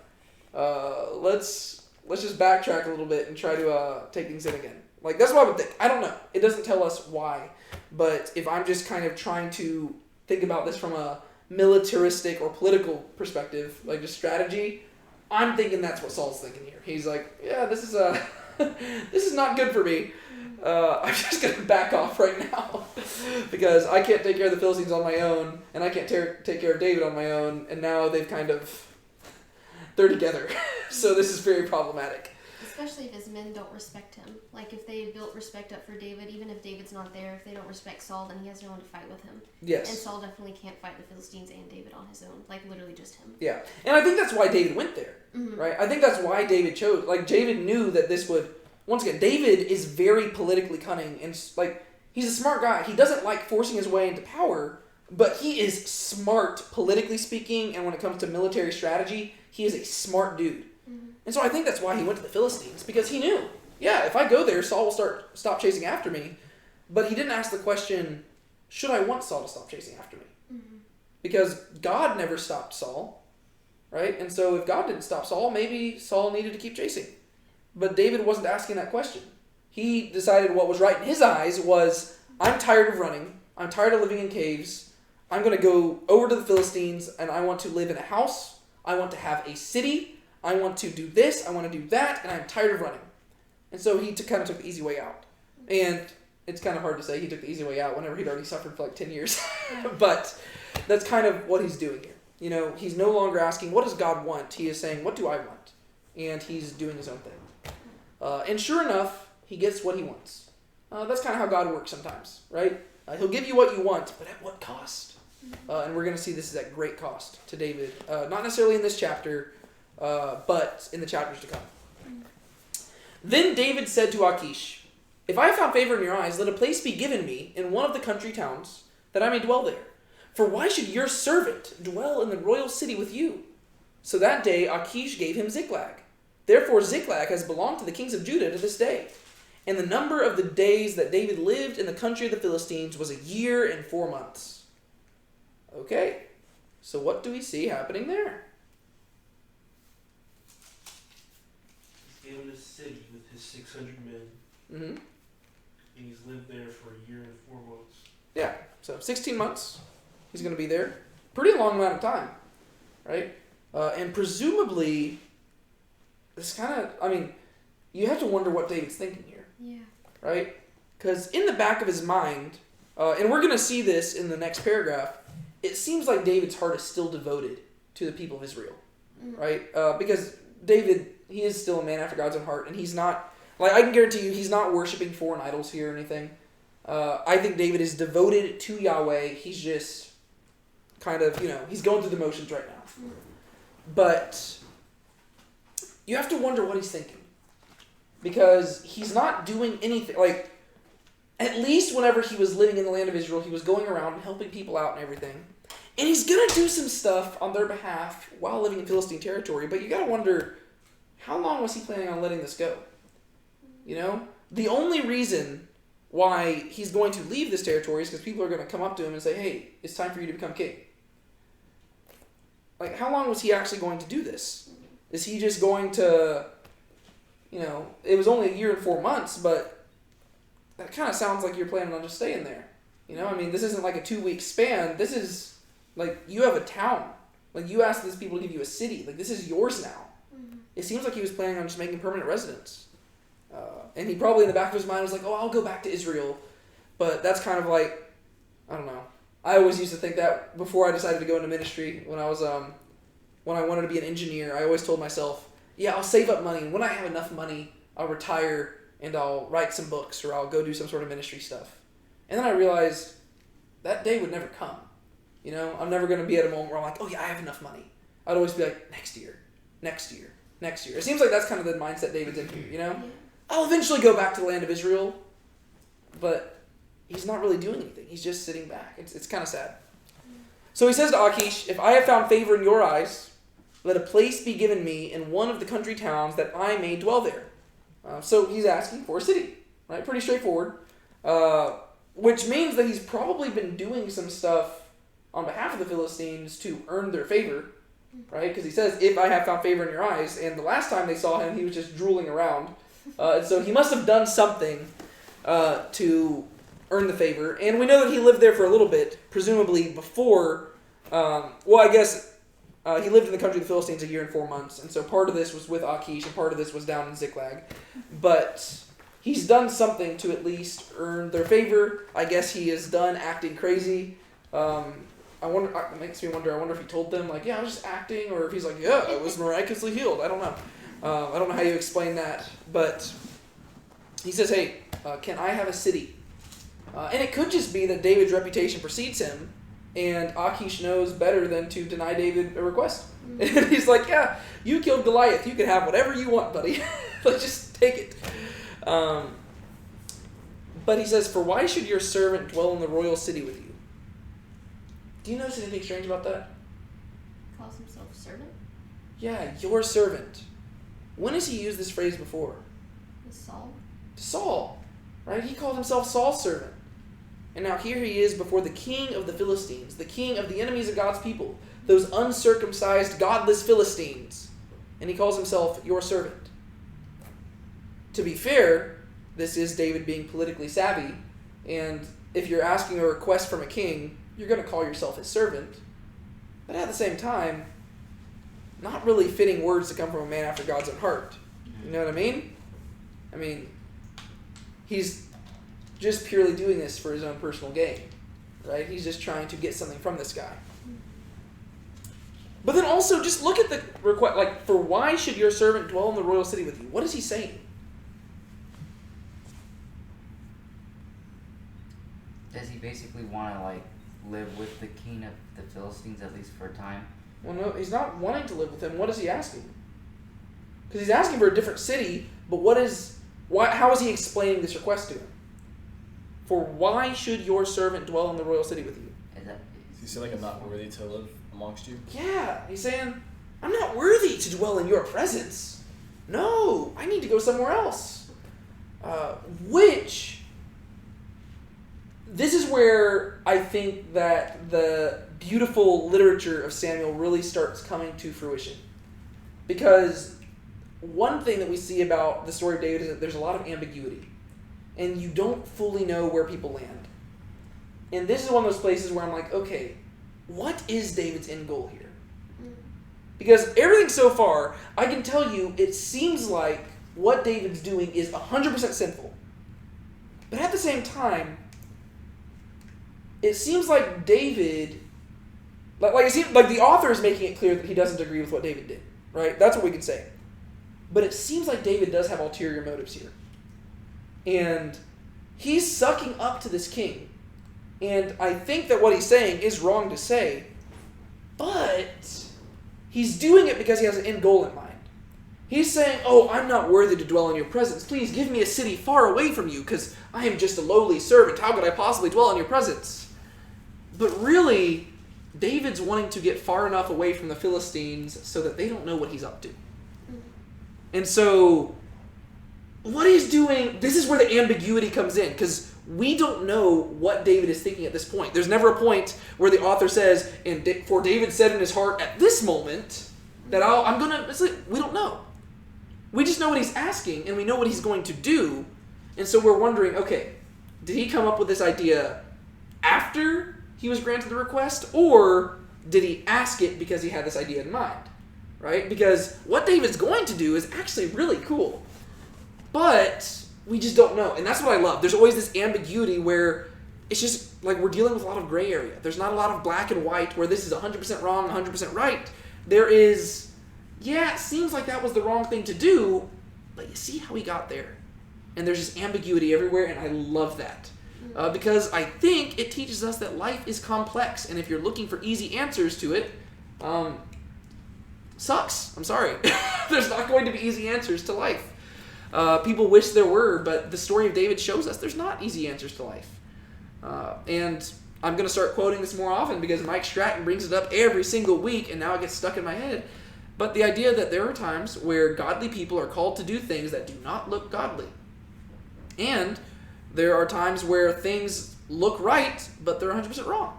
Let's just backtrack a little bit and try to take things in again." That's what I would think. I don't know. It doesn't tell us why. But if I'm just kind of trying to think about this from a militaristic or political perspective, just strategy, I'm thinking that's what Saul's thinking here. He's like, yeah, this is this is not good for me. I'm just going to back off right now because I can't take care of the Philistines on my own, and I can't take care of David on my own, and now they're together. So this is very problematic. Especially if his men don't respect him. If they built respect up for David, even if David's not there, if they don't respect Saul, then he has no one to fight with him. Yes. And Saul definitely can't fight the Philistines and David on his own. Literally just him. Yeah. And I think that's why David went there. Mm-hmm. Right? I think that's why David chose. David knew that this would... Once again, David is very politically cunning, and he's a smart guy. He doesn't like forcing his way into power, but he is smart politically speaking, and when it comes to military strategy, he is a smart dude. And so I think that's why he went to the Philistines, because he knew, if I go there, Saul will stop chasing after me. But he didn't ask the question, should I want Saul to stop chasing after me? Mm-hmm. Because God never stopped Saul, right? And so if God didn't stop Saul, maybe Saul needed to keep chasing. But David wasn't asking that question. He decided what was right in his eyes was, I'm tired of running. I'm tired of living in caves. I'm going to go over to the Philistines, and I want to live in a house. I want to have a city. I want to do this, I want to do that, and I'm tired of running. And so he kind of took the easy way out. And it's kind of hard to say he took the easy way out whenever he'd already suffered for 10 years. But that's kind of what he's doing here. He's no longer asking, what does God want? He is saying, what do I want? And he's doing his own thing. And sure enough, he gets what he wants. That's kind of how God works sometimes, right? He'll give you what you want, but at what cost? And we're going to see this is at great cost to David. Not necessarily in this chapter, but in the chapters to come. Then David said to Achish, if I have found favor in your eyes, let a place be given me in one of the country towns, that I may dwell there. For why should your servant dwell in the royal city with you? So that day Achish gave him Ziklag. Therefore Ziklag has belonged to the kings of Judah to this day. And the number of the days that David lived in the country of the Philistines was 1 year and 4 months. Okay. So what do we see happening there? He's given a city with his 600 men, Mm-hmm. and he's lived there for a year and 4 months. Yeah, so 16 months he's going to be there. Pretty long amount of time, right? And presumably, this kind of, I mean, you have to wonder what David's thinking here, Yeah. right? Because in the back of his mind, and we're going to see this in the next paragraph, it seems like David's heart is still devoted to the people of Israel, right? Because David, he is still a man after God's own heart, and he's not, like, I can guarantee you, he's not worshiping foreign idols here or anything. I think David is devoted to Yahweh. He's just kind of, he's going through the motions right now. But you have to wonder what he's thinking. Because he's not doing anything, like, at least whenever he was living in the land of Israel, he was going around and helping people out and everything. And he's going to do some stuff on their behalf while living in Philistine territory, but you got to wonder, how long was he planning on letting this go? The only reason why he's going to leave this territory is because people are going to come up to him and say, hey, it's time for you to become king. Like, how long was he actually going to do this? Is he just going to, it was only a year and 4 months, but that kind of sounds like you're planning on just staying there. This isn't like a 2-week span. This is, like, you have a town. Like, you asked these people to give you a city. Like, this is yours now. Mm-hmm. It seems like he was planning on just making permanent residence. And he probably in the back of his mind was like, oh, I'll go back to Israel. But that's kind of like, I don't know. I always used to think that before I decided to go into ministry. When I was, when I wanted to be an engineer, I always told myself, yeah, I'll save up money. And when I have enough money, I'll retire and I'll write some books or I'll go do some sort of ministry stuff. And then I realized that day would never come. I'm never going to be at a moment where I'm like, oh yeah, I have enough money. I'd always be like, next year. It seems like that's kind of the mindset David's in here, Yeah. I'll eventually go back to the land of Israel, but he's not really doing anything. He's just sitting back. It's kind of sad. So he says to Achish, if I have found favor in your eyes, let a place be given me in one of the country towns that I may dwell there. So he's asking for a city, right? Pretty straightforward, which means that he's probably been doing some stuff on behalf of the Philistines to earn their favor, right? Because he says, if I have found favor in your eyes, and the last time they saw him, he was just drooling around. So he must have done something to earn the favor. And we know that he lived there for a little bit, presumably before, he lived in the country of the Philistines a year and 4 months. And so part of this was with Achish and part of this was down in Ziklag. But he's done something to at least earn their favor. I guess he is done acting crazy. It makes me wonder, I wonder if he told them, like, yeah, I was just acting, or if he's like, yeah, I was miraculously healed. I don't know. I don't know how you explain that, but he says, hey, can I have a city? And it could just be that David's reputation precedes him, and Achish knows better than to deny David a request. Mm-hmm. And he's like, yeah, you killed Goliath. You can have whatever you want, buddy. Let's just take it. But he says, for why should your servant dwell in the royal city with you? Do you notice anything strange about that? Calls himself servant? Yeah, your servant. When has he used this phrase before? With Saul? To Saul, right? He called himself Saul's servant. And now here he is before the king of the Philistines, the king of the enemies of God's people, those uncircumcised, godless Philistines. And he calls himself your servant. To be fair, this is David being politically savvy. And if you're asking a request from a king, you're going to call yourself his servant. But at the same time, not really fitting words to come from a man after God's own heart. You know what I mean? He's just purely doing this for his own personal gain, right? He's just trying to get something from this guy. But then also, just look at the request, like, for why should your servant dwell in the royal city with you? What is he saying? Does he basically want to, like, live with the king of the Philistines at least for a time? Well, no, he's not wanting to live with him. What is he asking? Because he's asking for a different city, but how is he explaining this request to him? For why should your servant dwell in the royal city with you? Does he say, like, I'm not worthy to live amongst you? Yeah, he's saying, I'm not worthy to dwell in your presence. No, I need to go somewhere else. this is where I think that the beautiful literature of Samuel really starts coming to fruition. Because one thing that we see about the story of David is that there's a lot of ambiguity. And you don't fully know where people land. And this is one of those places where I'm like, okay, what is David's end goal here? Because everything so far, I can tell you, it seems like what David's doing is 100% sinful. But at the same time, it seems like David, it seems like the author is making it clear that he doesn't agree with what David did, right? That's what we can say. But it seems like David does have ulterior motives here. And he's sucking up to this king. And I think that what he's saying is wrong to say, but he's doing it because he has an end goal in mind. He's saying, oh, I'm not worthy to dwell in your presence. Please give me a city far away from you, because I am just a lowly servant. How could I possibly dwell in your presence? But really, David's wanting to get far enough away from the Philistines so that they don't know what he's up to. And so, what he's doing, this is where the ambiguity comes in, because we don't know what David is thinking at this point. There's never a point where the author says, for David said in his heart at this moment, that I'm going to, we don't know. We just know what he's asking, and we know what he's going to do, and so we're wondering, okay, did he come up with this idea after he was granted the request, or did he ask it because he had this idea in mind, right? Because what David's going to do is actually really cool, but we just don't know, and that's what I love. There's always this ambiguity where it's just like we're dealing with a lot of gray area. There's not a lot of black and white where this is 100% wrong, 100% right. There is, yeah, it seems like that was the wrong thing to do, but you see how he got there. And there's just ambiguity everywhere, and I love that. Because I think it teaches us that life is complex, and if you're looking for easy answers to it, sucks. I'm sorry. There's not going to be easy answers to life. People wish there were, but the story of David shows us there's not easy answers to life. And I'm going to start quoting this more often because Mike Stratton brings it up every single week, and now it gets stuck in my head. But the idea that there are times where godly people are called to do things that do not look godly. And there are times where things look right, but they're 100% wrong.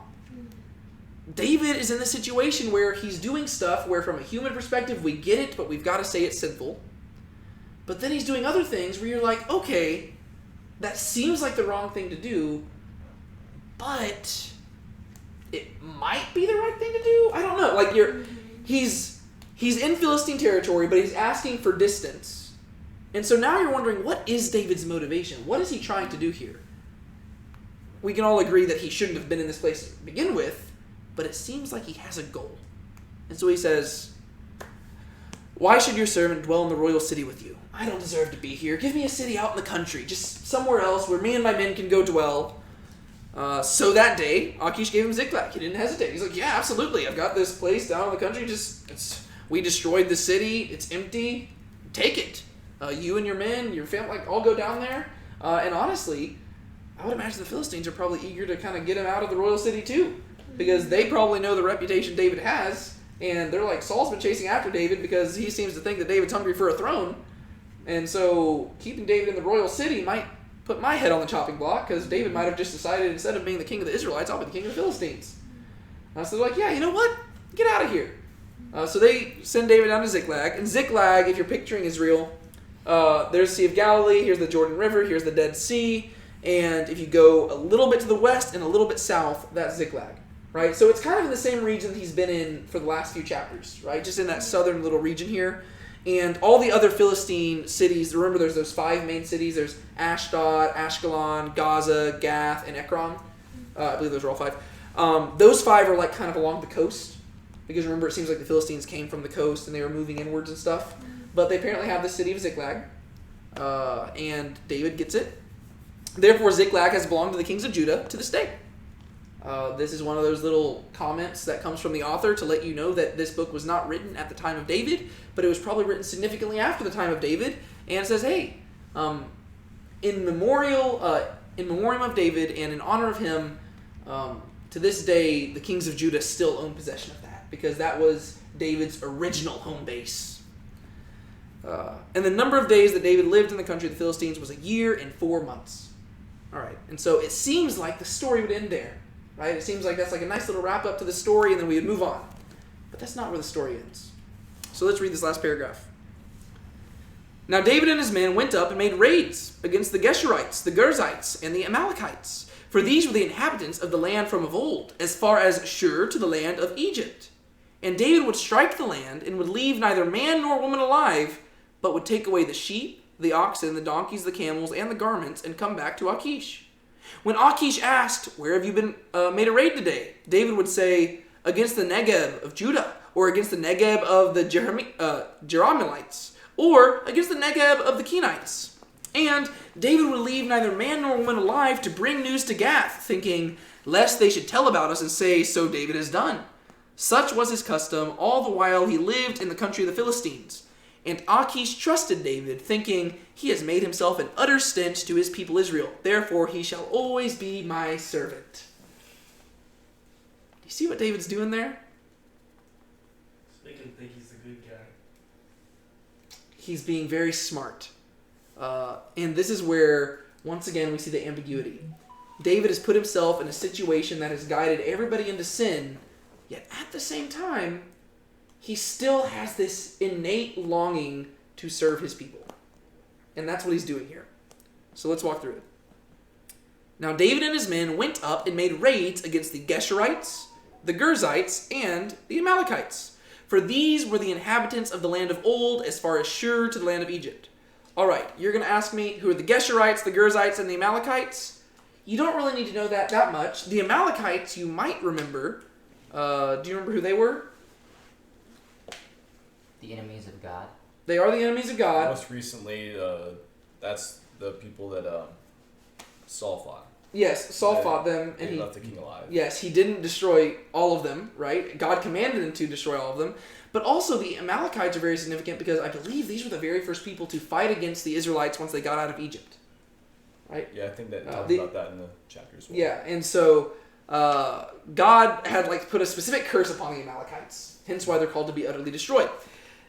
David is in this situation where he's doing stuff where from a human perspective we get it, but we've got to say it's sinful. But then he's doing other things where you're like, okay, that seems like the wrong thing to do, but it might be the right thing to do? I don't know. Like he's in Philistine territory, but he's asking for distance. And so now you're wondering, what is David's motivation? What is he trying to do here? We can all agree that he shouldn't have been in this place to begin with, but it seems like he has a goal. And so he says, why should your servant dwell in the royal city with you? I don't deserve to be here. Give me a city out in the country, just somewhere else where me and my men can go dwell. So that day, Achish gave him Ziklag. He didn't hesitate. He's like, yeah, absolutely. I've got this place down in the country. We destroyed the city. It's empty. Take it. You and your men, your family, all go down there. And honestly, I would imagine the Philistines are probably eager to kind of get him out of the royal city too. Because they probably know the reputation David has. And they're like, Saul's been chasing after David because he seems to think that David's hungry for a throne. And so keeping David in the royal city might put my head on the chopping block, because David might have just decided instead of being the king of the Israelites, I'll be the king of the Philistines. So they're like, yeah, you know what? Get out of here. So they send David down to Ziklag. And Ziklag, if you're picturing Israel, there's the Sea of Galilee, here's the Jordan River, here's the Dead Sea, and if you go a little bit to the west and a little bit south, that's Ziklag. Right? So it's kind of in the same region that he's been in for the last few chapters, right? Just in that southern little region here. And all the other Philistine cities, remember there's those 5 main cities. There's Ashdod, Ashkelon, Gaza, Gath, and Ekron. I believe those are all 5. Those 5 are like kind of along the coast. Because remember, it seems like the Philistines came from the coast and they were moving inwards and stuff. But they apparently have the city of Ziklag. And David gets it. Therefore, Ziklag has belonged to the kings of Judah to this day. This is one of those little comments that comes from the author to let you know that this book was not written at the time of David, but it was probably written significantly after the time of David. And it says, hey, in memoriam of David and in honor of him, to this day, the kings of Judah still own possession of that, because that was David's original home base. And the number of days that David lived in the country of the Philistines was 1 year and 4 months. All right. And so it seems like the story would end there, right? It seems like that's like a nice little wrap up to the story, and then we would move on. But that's not where the story ends. So let's read this last paragraph. Now David and his men went up and made raids against the Geshurites, the Girzites, and the Amalekites, for these were the inhabitants of the land from of old, as far as Shur to the land of Egypt. And David would strike the land, and would leave neither man nor woman alive, but would take away the sheep, the oxen, the donkeys, the camels, and the garments, and come back to Achish. When Achish asked, "Where have you been made a raid today?" David would say, "Against the Negeb of Judah, or against the Negeb of the Jerahmeelites, or against the Negeb of the Kenites." And David would leave neither man nor woman alive to bring news to Gath, thinking, lest they should tell about us and say, "So David has done." Such was his custom all the while he lived in the country of the Philistines. And Achish trusted David, thinking, "He has made himself an utter stench to his people Israel. Therefore he shall always be my servant." Do you see what David's doing there? Just make him think he's the good guy. He's being very smart. And this is where, once again, we see the ambiguity. David has put himself in a situation that has guided everybody into sin, yet at the same time, he still has this innate longing to serve his people. And that's what he's doing here. So let's walk through it. Now David and his men went up and made raids against the Geshurites, the Girzites, and the Amalekites. For these were the inhabitants of the land of old, as far as Shur to the land of Egypt. All right, you're going to ask me, who are the Geshurites, the Girzites, and the Amalekites? You don't really need to know that much. The Amalekites, you might remember. Do you remember who they were? The enemies of God. They are the enemies of God. Most recently, that's the people that Saul fought. Yes, Saul They- fought them, and They he left the king alive. yes, he didn't destroy all of them, right? God commanded him to destroy all of them. But also the Amalekites are very significant because I believe these were the very first people to fight against the Israelites once they got out of Egypt. Right? Yeah, I think that talked the- about that in the chapter as well. Yeah, and so God had put a specific curse upon the Amalekites, hence why they're called to be utterly destroyed.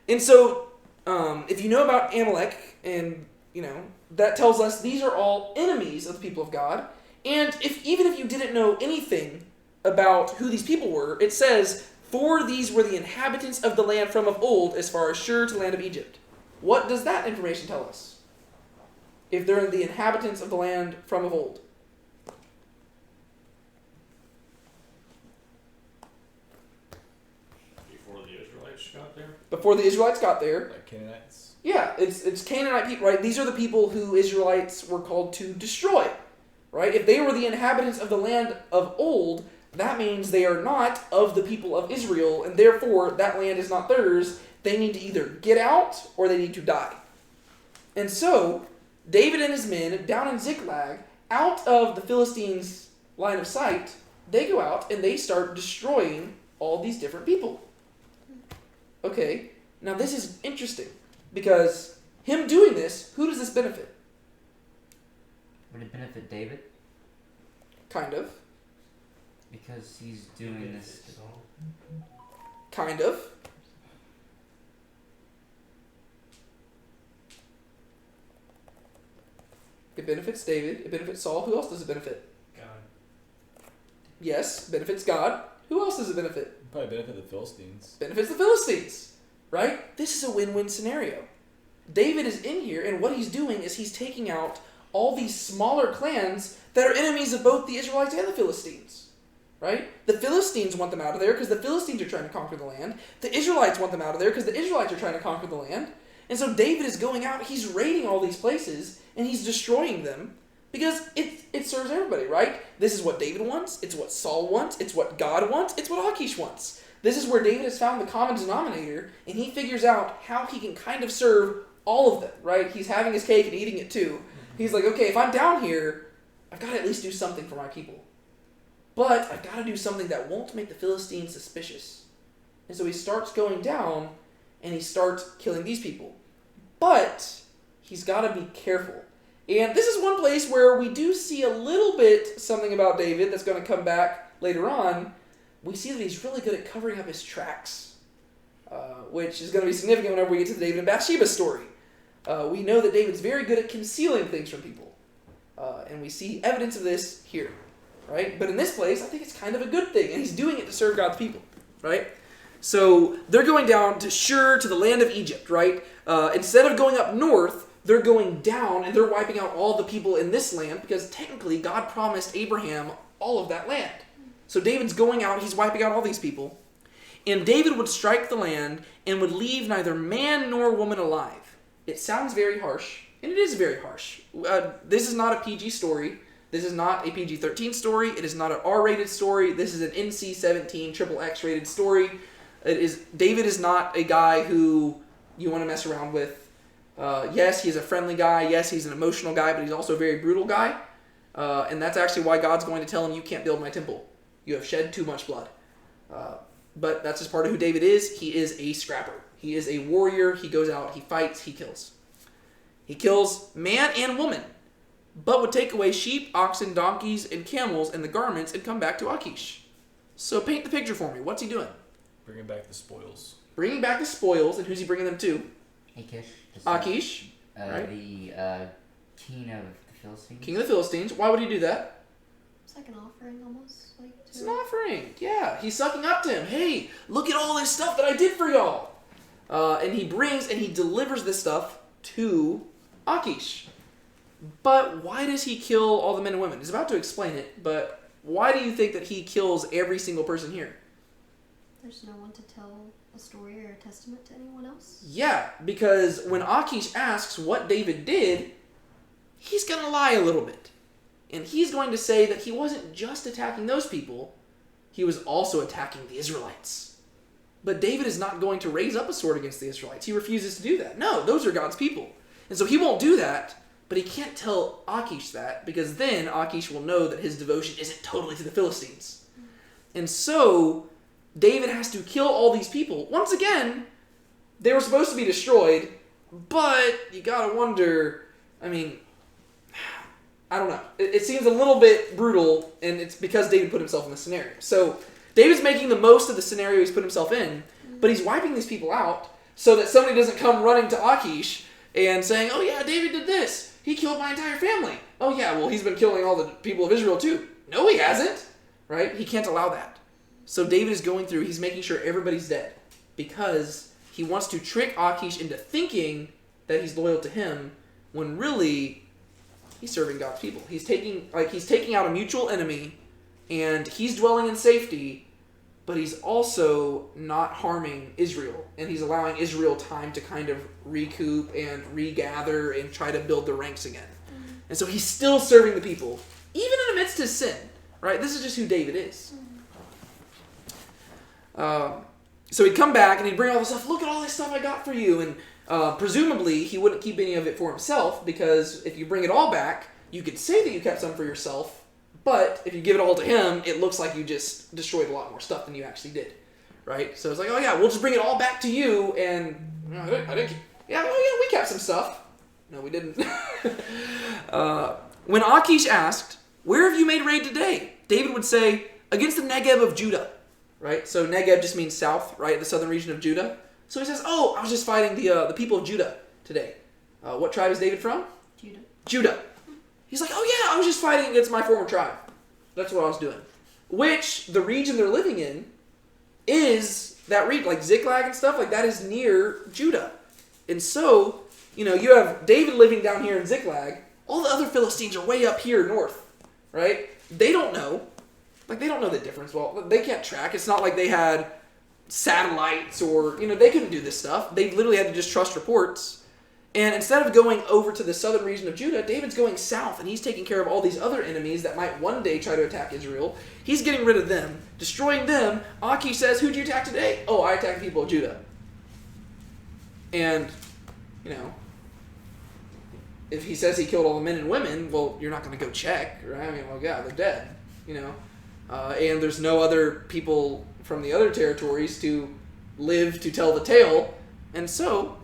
And so, if you know about Amalek, and that tells us these are all enemies of the people of God. And even if you didn't know anything about who these people were, it says, "For these were the inhabitants of the land from of old, as far as Shur to the land of Egypt." What does that information tell us? If they're the inhabitants of the land from of old. Before the Israelites got there. Before the Israelites got there, Like Canaanites. yeah, it's Canaanite people, right? These are the people who Israelites were called to destroy, right? If they were the inhabitants of the land of old, that means they are not of the people of Israel, and therefore that land is not theirs. They need to either get out or they need to die. And so, David and his men, down in Ziklag, out of the Philistines' line of sight, they go out and they start destroying all these different people. Okay, now this is interesting, because him doing this, who does this benefit? Would it benefit David? Kind of. Because he's doing this. Kind of. It benefits David. It benefits Saul. Who else does it benefit? God. Yes, benefits God. Who else does it benefit? Probably benefit the Philistines. Benefits the Philistines. Right? This is a win-win scenario. David is in here, and what he's doing is he's taking out all these smaller clans that are enemies of both the Israelites and the Philistines. Right? The Philistines want them out of there because the Philistines are trying to conquer the land. The Israelites want them out of there because the Israelites are trying to conquer the land. And so David is going out, he's raiding all these places, and he's destroying them because it serves everybody, right? This is what David wants, it's what Saul wants, it's what God wants, it's what Achish wants. This is where David has found the common denominator, and he figures out how he can kind of serve all of them, right? He's having his cake and eating it too. He's like, okay, if I'm down here, I've got to at least do something for my people. But I've got to do something that won't make the Philistines suspicious. And so he starts going down, and he starts killing these people. But he's got to be careful. And this is one place where we do see a little bit something about David that's going to come back later on. We see that he's really good at covering up his tracks, which is going to be significant whenever we get to the David and Bathsheba story. We know that David's very good at concealing things from people. And we see evidence of this here, right? But in this place, I think it's kind of a good thing, and he's doing it to serve God's people, right? So they're going down to Shur, to the land of Egypt, right? Instead of going up north, they're going down, and they're wiping out all the people in this land, because technically God promised Abraham all of that land. So David's going out, he's wiping out all these people. And David would strike the land and would leave neither man nor woman alive. It sounds very harsh, and it is very harsh. This is not a PG story. This is not a PG-13 story. It is not an R-rated story. This is an NC-17 XXX rated story. David is not a guy who you want to mess around with. Yes, he's a friendly guy. Yes, he's an emotional guy, but he's also a very brutal guy. And that's actually why God's going to tell him, you can't build my temple. You have shed too much blood. But that's just part of who David is. He is a scrapper. He is a warrior. He goes out, he fights, he kills. He kills man and woman, but would take away sheep, oxen, donkeys, and camels and the garments and come back to Achish. So paint the picture for me. What's he doing? Bringing back the spoils. Bringing back the spoils, and who's he bringing them to? Achish. Right? The king of the Philistines. King of the Philistines. Why would he do that? It's like an offering almost. It's an offering. Yeah, he's sucking up to him. Hey, look at all this stuff that I did for y'all. And he brings and he delivers this stuff to Achish. But why does he kill all the men and women? He's about to explain it, but why do you think that he kills every single person here? There's no one to tell a story or a testament to anyone else? Yeah, because when Achish asks what David did, he's going to lie a little bit. And he's going to say that he wasn't just attacking those people, he was also attacking the Israelites. But David is not going to raise up a sword against the Israelites. He refuses to do that. No, those are God's people. And so he won't do that, but he can't tell Achish that, because then Achish will know that his devotion isn't totally to the Philistines. And so David has to kill all these people. Once again, they were supposed to be destroyed, but you gotta wonder, I mean, I don't know. It seems a little bit brutal, and it's because David put himself in this scenario. So David's making the most of the scenario he's put himself in, but he's wiping these people out so that somebody doesn't come running to Achish and saying, oh yeah, David did this. He killed my entire family. Oh yeah, well he's been killing all the people of Israel too. No, he hasn't. Right? He can't allow that. So David is going through, he's making sure everybody's dead because he wants to trick Achish into thinking that he's loyal to him when really he's serving God's people. He's taking out a mutual enemy, and he's dwelling in safety, but he's also not harming Israel, and he's allowing Israel time to kind of recoup and regather and try to build the ranks again. Mm-hmm. And so he's still serving the people, even in the midst of his sin. Right? This is just who David is. So he'd come back and he'd bring all this stuff. Look at all this stuff I got for you, and presumably, he wouldn't keep any of it for himself, because if you bring it all back, you could say that you kept some for yourself, but if you give it all to him, it looks like you just destroyed a lot more stuff than you actually did, right? So it's like, oh yeah, we'll just bring it all back to you, and we kept some stuff. No, we didn't. When Achish asked, where have you made raid today? David would say, against the Negeb of Judah, right? So Negeb just means south, right? The southern region of Judah. So he says, oh, I was just fighting the people of Judah today. What tribe is David from? Judah. He's like, oh yeah, I was just fighting against my former tribe. That's what I was doing. Which, the region they're living in, is that region, like Ziklag and stuff, like that is near Judah. And so, you have David living down here in Ziklag. All the other Philistines are way up here north, right? They don't know. They don't know the difference. Well, they can't track. It's not like they had satellites or, they couldn't do this stuff. They literally had to just trust reports. And instead of going over to the southern region of Judah, David's going south, and he's taking care of all these other enemies that might one day try to attack Israel. He's getting rid of them, destroying them. Achish says, who'd you attack today? Oh, I attacked the people of Judah. And, if he says he killed all the men and women, well, you're not going to go check, right? I mean, well, yeah, they're dead, and there's no other people from the other territories to live to tell the tale, and so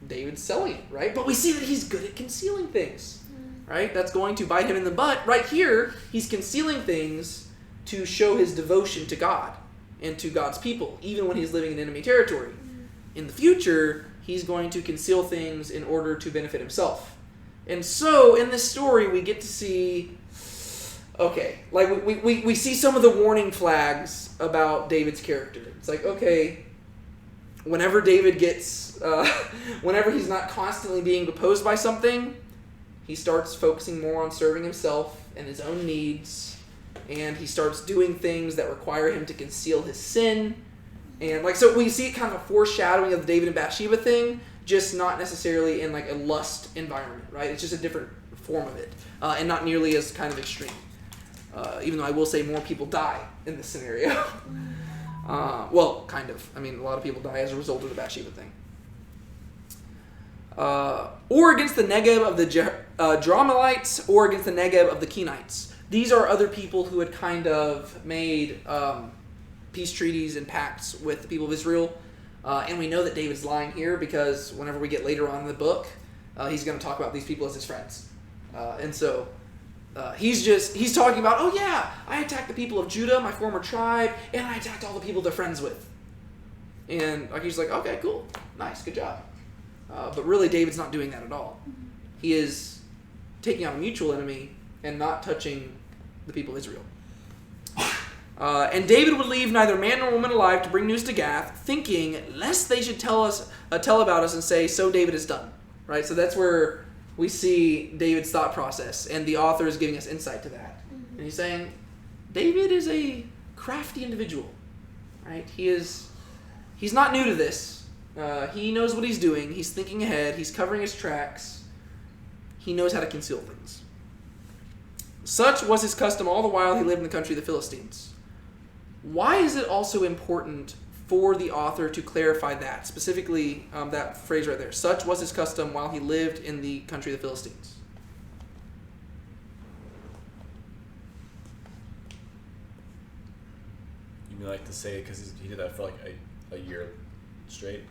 David's selling it, right? But we see that he's good at concealing things, right? That's going to bite him in the butt. Right here, he's concealing things to show his devotion to God and to God's people, even when he's living in enemy territory. In the future, he's going to conceal things in order to benefit himself. And so in this story, we get to see, okay, like we see some of the warning flags about David's character. It's like, okay, whenever David gets, whenever he's not constantly being opposed by something, he starts focusing more on serving himself and his own needs, and he starts doing things that require him to conceal his sin. And like, so we see kind of a foreshadowing of the David and Bathsheba thing, just not necessarily in like a lust environment, right? It's just a different form of it, and not nearly as kind of extreme. Even though I will say more people die in this scenario. Well, kind of. I mean, a lot of people die as a result of the Bathsheba thing. Or against the Negeb of the Dramalites, or against the Negeb of the Kenites. These are other people who had kind of made peace treaties and pacts with the people of Israel. And we know that David's lying here because whenever we get later on in the book, he's going to talk about these people as his friends. And so he's talking about, oh yeah, I attacked the people of Judah, my former tribe, and I attacked all the people they're friends with. And he's like, okay, cool, nice, good job. But really, David's not doing that at all. He is taking out a mutual enemy and not touching the people of Israel. And David would leave neither man nor woman alive to bring news to Gath, thinking lest they should tell about us and say, so David is done. Right? So that's where we see David's thought process, and the author is giving us insight to that. And he's saying, David is a crafty individual. Right? He's not new to this. He knows what he's doing. He's thinking ahead. He's covering his tracks. He knows how to conceal things. Such was his custom all the while he lived in the country of the Philistines. Why is it also important for the author to clarify that, specifically that phrase right there? Such was his custom while he lived in the country of the Philistines. You mean like to say because he did that for like a year straight?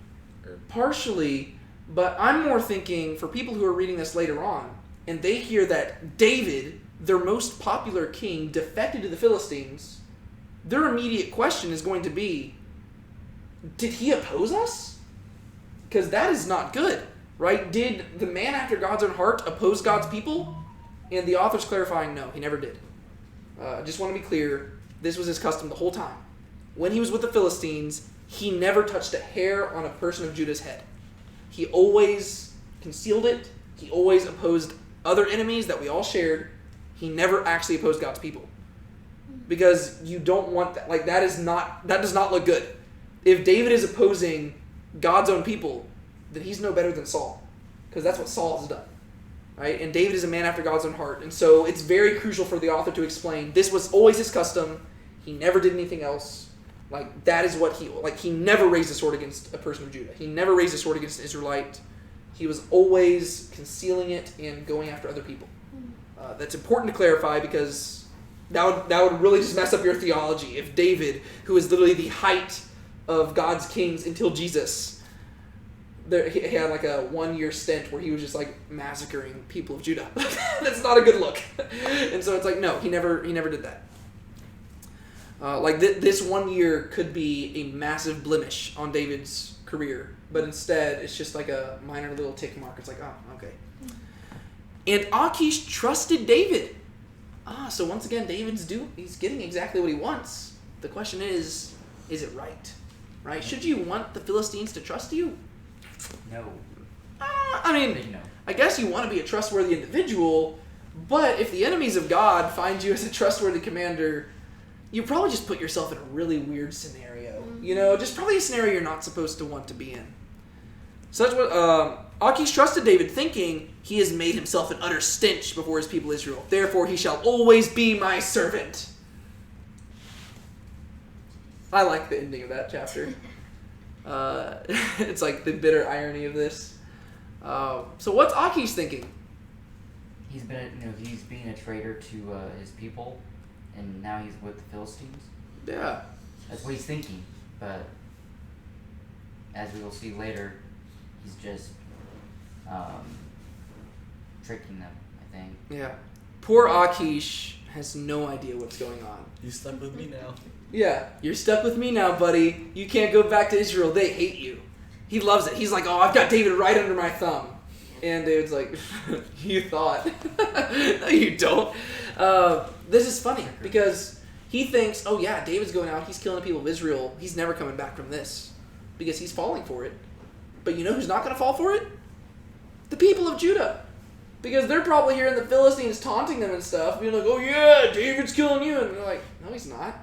Or? Partially, but I'm more thinking for people who are reading this later on, and they hear that David, their most popular king, defected to the Philistines, their immediate question is going to be, did he oppose us? Because that is not good, right? Did the man after God's own heart oppose God's people? And the author's clarifying, no, he never did. I just want to be clear, this was his custom the whole time. When he was with the Philistines, he never touched a hair on a person of Judah's head. He always concealed it. He always opposed other enemies that we all shared. He never actually opposed God's people. Because you don't want that. Like, that does not look good. If David is opposing God's own people, then he's no better than Saul. Because that's what Saul has done. Right? And David is a man after God's own heart. And so it's very crucial for the author to explain this was always his custom. He never did anything else. Like, that is what he never raised a sword against a person of Judah. He never raised a sword against an Israelite. He was always concealing it and going after other people. That's important to clarify because that would really just mess up your theology if David, who is literally the height of God's kings until Jesus, he had like a 1-year stint where he was just like massacring people of Judah. That's not a good look. And so it's like, no, he never did that. This 1 year could be a massive blemish on David's career, but instead it's just like a minor little tick mark. It's like, oh, okay. And Achish trusted David. So once again, he's getting exactly what he wants. The question is it right? Right? Should you want the Philistines to trust you? No. No. I guess you want to be a trustworthy individual, but if the enemies of God find you as a trustworthy commander, you probably just put yourself in a really weird scenario. Just probably a scenario you're not supposed to want to be in. Achish trusted David, thinking, he has made himself an utter stench before his people Israel. Therefore, he shall always be my servant. I like the ending of that chapter. It's like the bitter irony of this. So what's Achish thinking? He's being a traitor to his people, and now he's with the Philistines. Yeah. That's what he's thinking, but as we will see later, he's just tricking them, I think. Yeah. Poor Achish has no idea what's going on. You stuck with me now. Yeah, you're stuck with me now, buddy. You can't go back to Israel. They hate you. He loves it. He's like, oh, I've got David right under my thumb. And David's like, you thought. No, you don't. This is funny because he thinks, oh yeah, David's going out, he's killing the people of Israel. He's never coming back from this because he's falling for it. But you know who's not going to fall for it? The people of Judah. Because they're probably hearing the Philistines taunting them and stuff, being like, oh yeah, David's killing you. And they're like, no, he's not.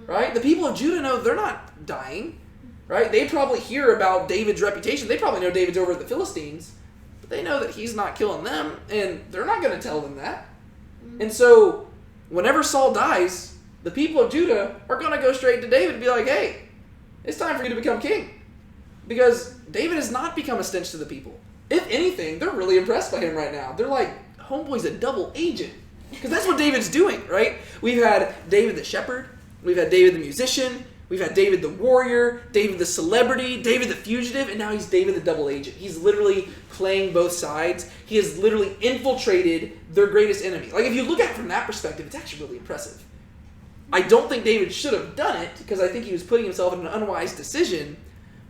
Right? The people of Judah know they're not dying. Right? They probably hear about David's reputation. They probably know David's over at the Philistines. But they know that he's not killing them. And they're not going to tell them that. And so, whenever Saul dies, the people of Judah are going to go straight to David and be like, hey, it's time for you to become king. Because David has not become a stench to the people. If anything, they're really impressed by him right now. They're like, homeboy's a double agent. Because that's what David's doing, right? We've had David the shepherd. We've had David the musician. We've had David the warrior, David the celebrity, David the fugitive, and now he's David the double agent. He's literally playing both sides. He has literally infiltrated their greatest enemy. Like, if you look at it from that perspective, it's actually really impressive. I don't think David should have done it, because I think he was putting himself in an unwise decision.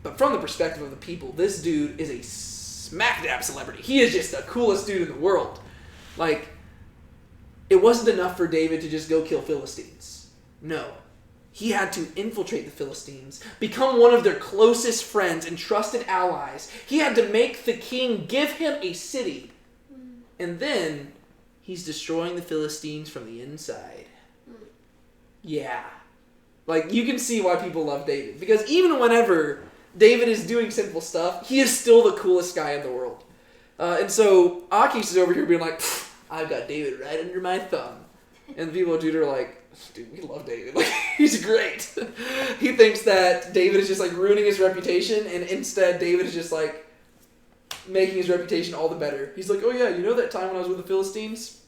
But from the perspective of the people, this dude is a smack dab celebrity. He is just the coolest dude in the world. Like, it wasn't enough for David to just go kill Philistines. No. He had to infiltrate the Philistines, become one of their closest friends and trusted allies. He had to make the king give him a city. And then he's destroying the Philistines from the inside. Yeah. Like, you can see why people love David. Because even whenever David is doing sinful stuff, he is still the coolest guy in the world. And so Akish is over here being like, I've got David right under my thumb. And the people of Judah are like, dude, we love David. Like, he's great. He thinks that David is just like ruining his reputation, and instead David is just like making his reputation all the better. He's like, oh yeah, you know that time when I was with the Philistines?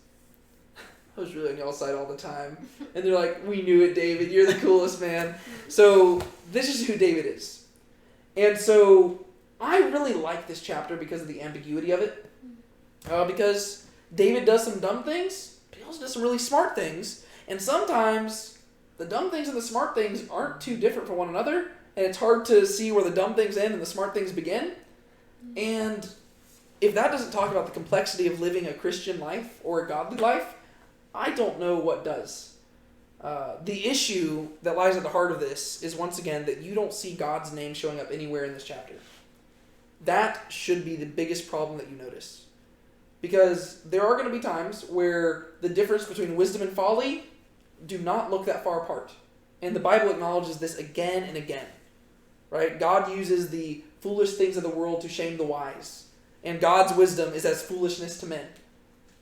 I was really on y'all's side all the time. And they're like, we knew it, David. You're the coolest, man. So this is who David is. And so I really like this chapter because of the ambiguity of it. Because David does some dumb things, but he also does some really smart things. And sometimes the dumb things and the smart things aren't too different from one another. And it's hard to see where the dumb things end and the smart things begin. And if that doesn't talk about the complexity of living a Christian life or a godly life, I don't know what does. The issue that lies at the heart of this is, once again, that you don't see God's name showing up anywhere in this chapter. That should be the biggest problem that you notice. Because there are going to be times where the difference between wisdom and folly do not look that far apart. And the Bible acknowledges this again and again. Right? God uses the foolish things of the world to shame the wise. And God's wisdom is as foolishness to men.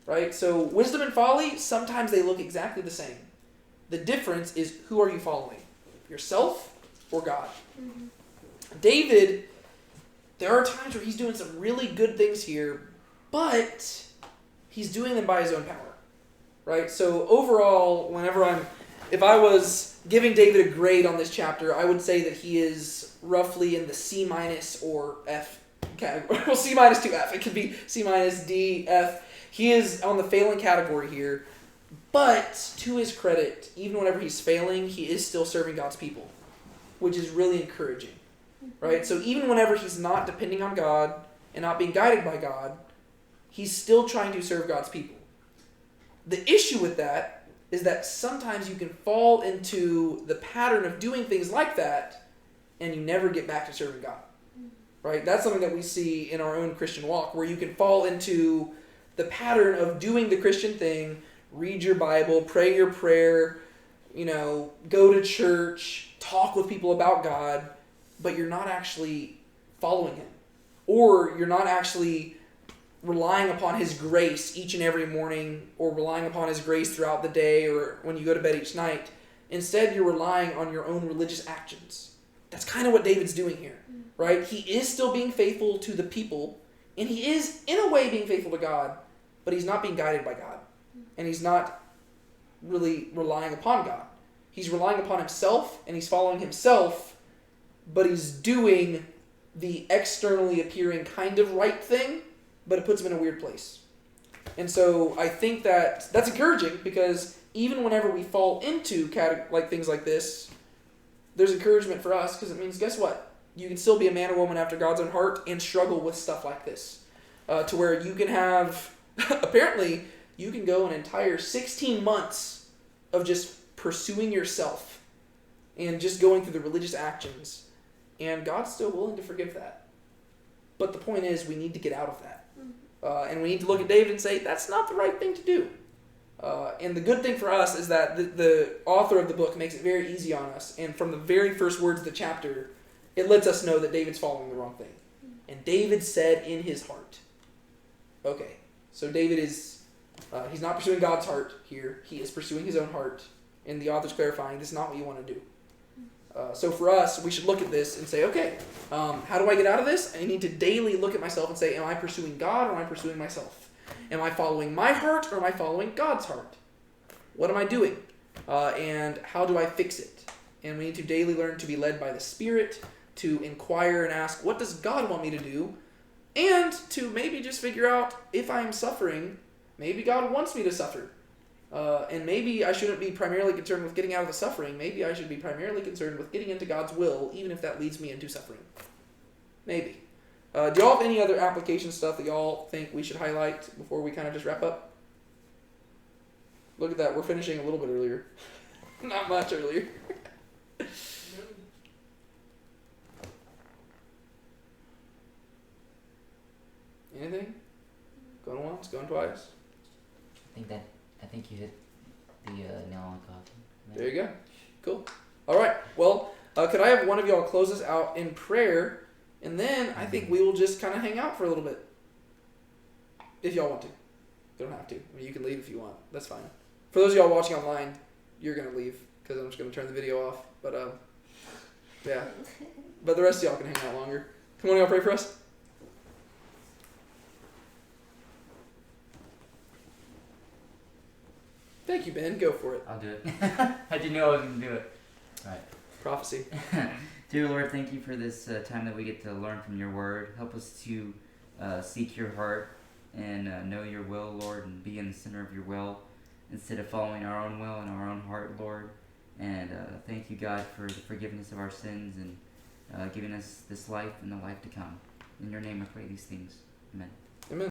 Right? So wisdom and folly, sometimes they look exactly the same. The difference is, who are you following? Yourself or God? Mm-hmm. David, there are times where he's doing some really good things here, but he's doing them by his own power. Right? So overall, if I was giving David a grade on this chapter, I would say that he is roughly in the C- or F category. Well, C- to F. It could be C-, D, F. He is on the failing category here, but to his credit, even whenever he's failing, he is still serving God's people, which is really encouraging, right? So even whenever he's not depending on God and not being guided by God, he's still trying to serve God's people. The issue with that is that sometimes you can fall into the pattern of doing things like that, and you never get back to serving God, right? That's something that we see in our own Christian walk, where you can fall into the pattern of doing the Christian thing, read your Bible, pray your prayer, go to church, talk with people about God, but you're not actually following Him. Or you're not actually relying upon His grace each and every morning, or relying upon His grace throughout the day, or when you go to bed each night. Instead, you're relying on your own religious actions. That's kind of what David's doing here, right? He is still being faithful to the people, and he is, in a way, being faithful to God, but he's not being guided by God. And he's not really relying upon God. He's relying upon himself, and he's following himself, but he's doing the externally appearing kind of right thing, but it puts him in a weird place. And so I think that's encouraging, because even whenever we fall into things like this, there's encouragement for us, because it means, guess what? You can still be a man or woman after God's own heart and struggle with stuff like this. to where you can have, apparently, you can go an entire 16 months of just pursuing yourself and just going through the religious actions, and God's still willing to forgive that. But the point is, we need to get out of that. And we need to look at David and say, that's not the right thing to do. And the good thing for us is that the author of the book makes it very easy on us. And from the very first words of the chapter, it lets us know that David's following the wrong thing. And David said in his heart. Okay, so David is, he's not pursuing God's heart here. He is pursuing his own heart. And the author's clarifying, this is not what you want to do. So for us, we should look at this and say, okay, how do I get out of this? I need to daily look at myself and say, am I pursuing God or am I pursuing myself? Am I following my heart or am I following God's heart? What am I doing? And how do I fix it? And we need to daily learn to be led by the Spirit, to inquire and ask, what does God want me to do? And to maybe just figure out, if I am suffering, maybe God wants me to suffer. And maybe I shouldn't be primarily concerned with getting out of the suffering. Maybe I should be primarily concerned with getting into God's will, even if that leads me into suffering. Maybe. Do y'all have any other application stuff that y'all think we should highlight before we kind of just wrap up? Look at that. We're finishing a little bit earlier. Not much earlier. Anything? Going once, going twice? I think you hit the nail on the coffin. There you go. Cool. All right. Well, could I have one of y'all close us out in prayer, and then I think we will just kind of hang out for a little bit. If y'all want to. You don't have to. I mean, you can leave if you want. That's fine. For those of y'all watching online, you're going to leave because I'm just going to turn the video off. But, yeah. But the rest of y'all can hang out longer. Come on, y'all pray for us. Thank you, Ben. Go for it. I'll do it. How'd you know I was going to do it? All right. Prophecy. Dear Lord, thank you for this time that we get to learn from your word. Help us to seek your heart and know your will, Lord, and be in the center of your will instead of following our own will and our own heart, Lord. And thank you, God, for the forgiveness of our sins and giving us this life and the life to come. In your name I pray these things. Amen. Amen.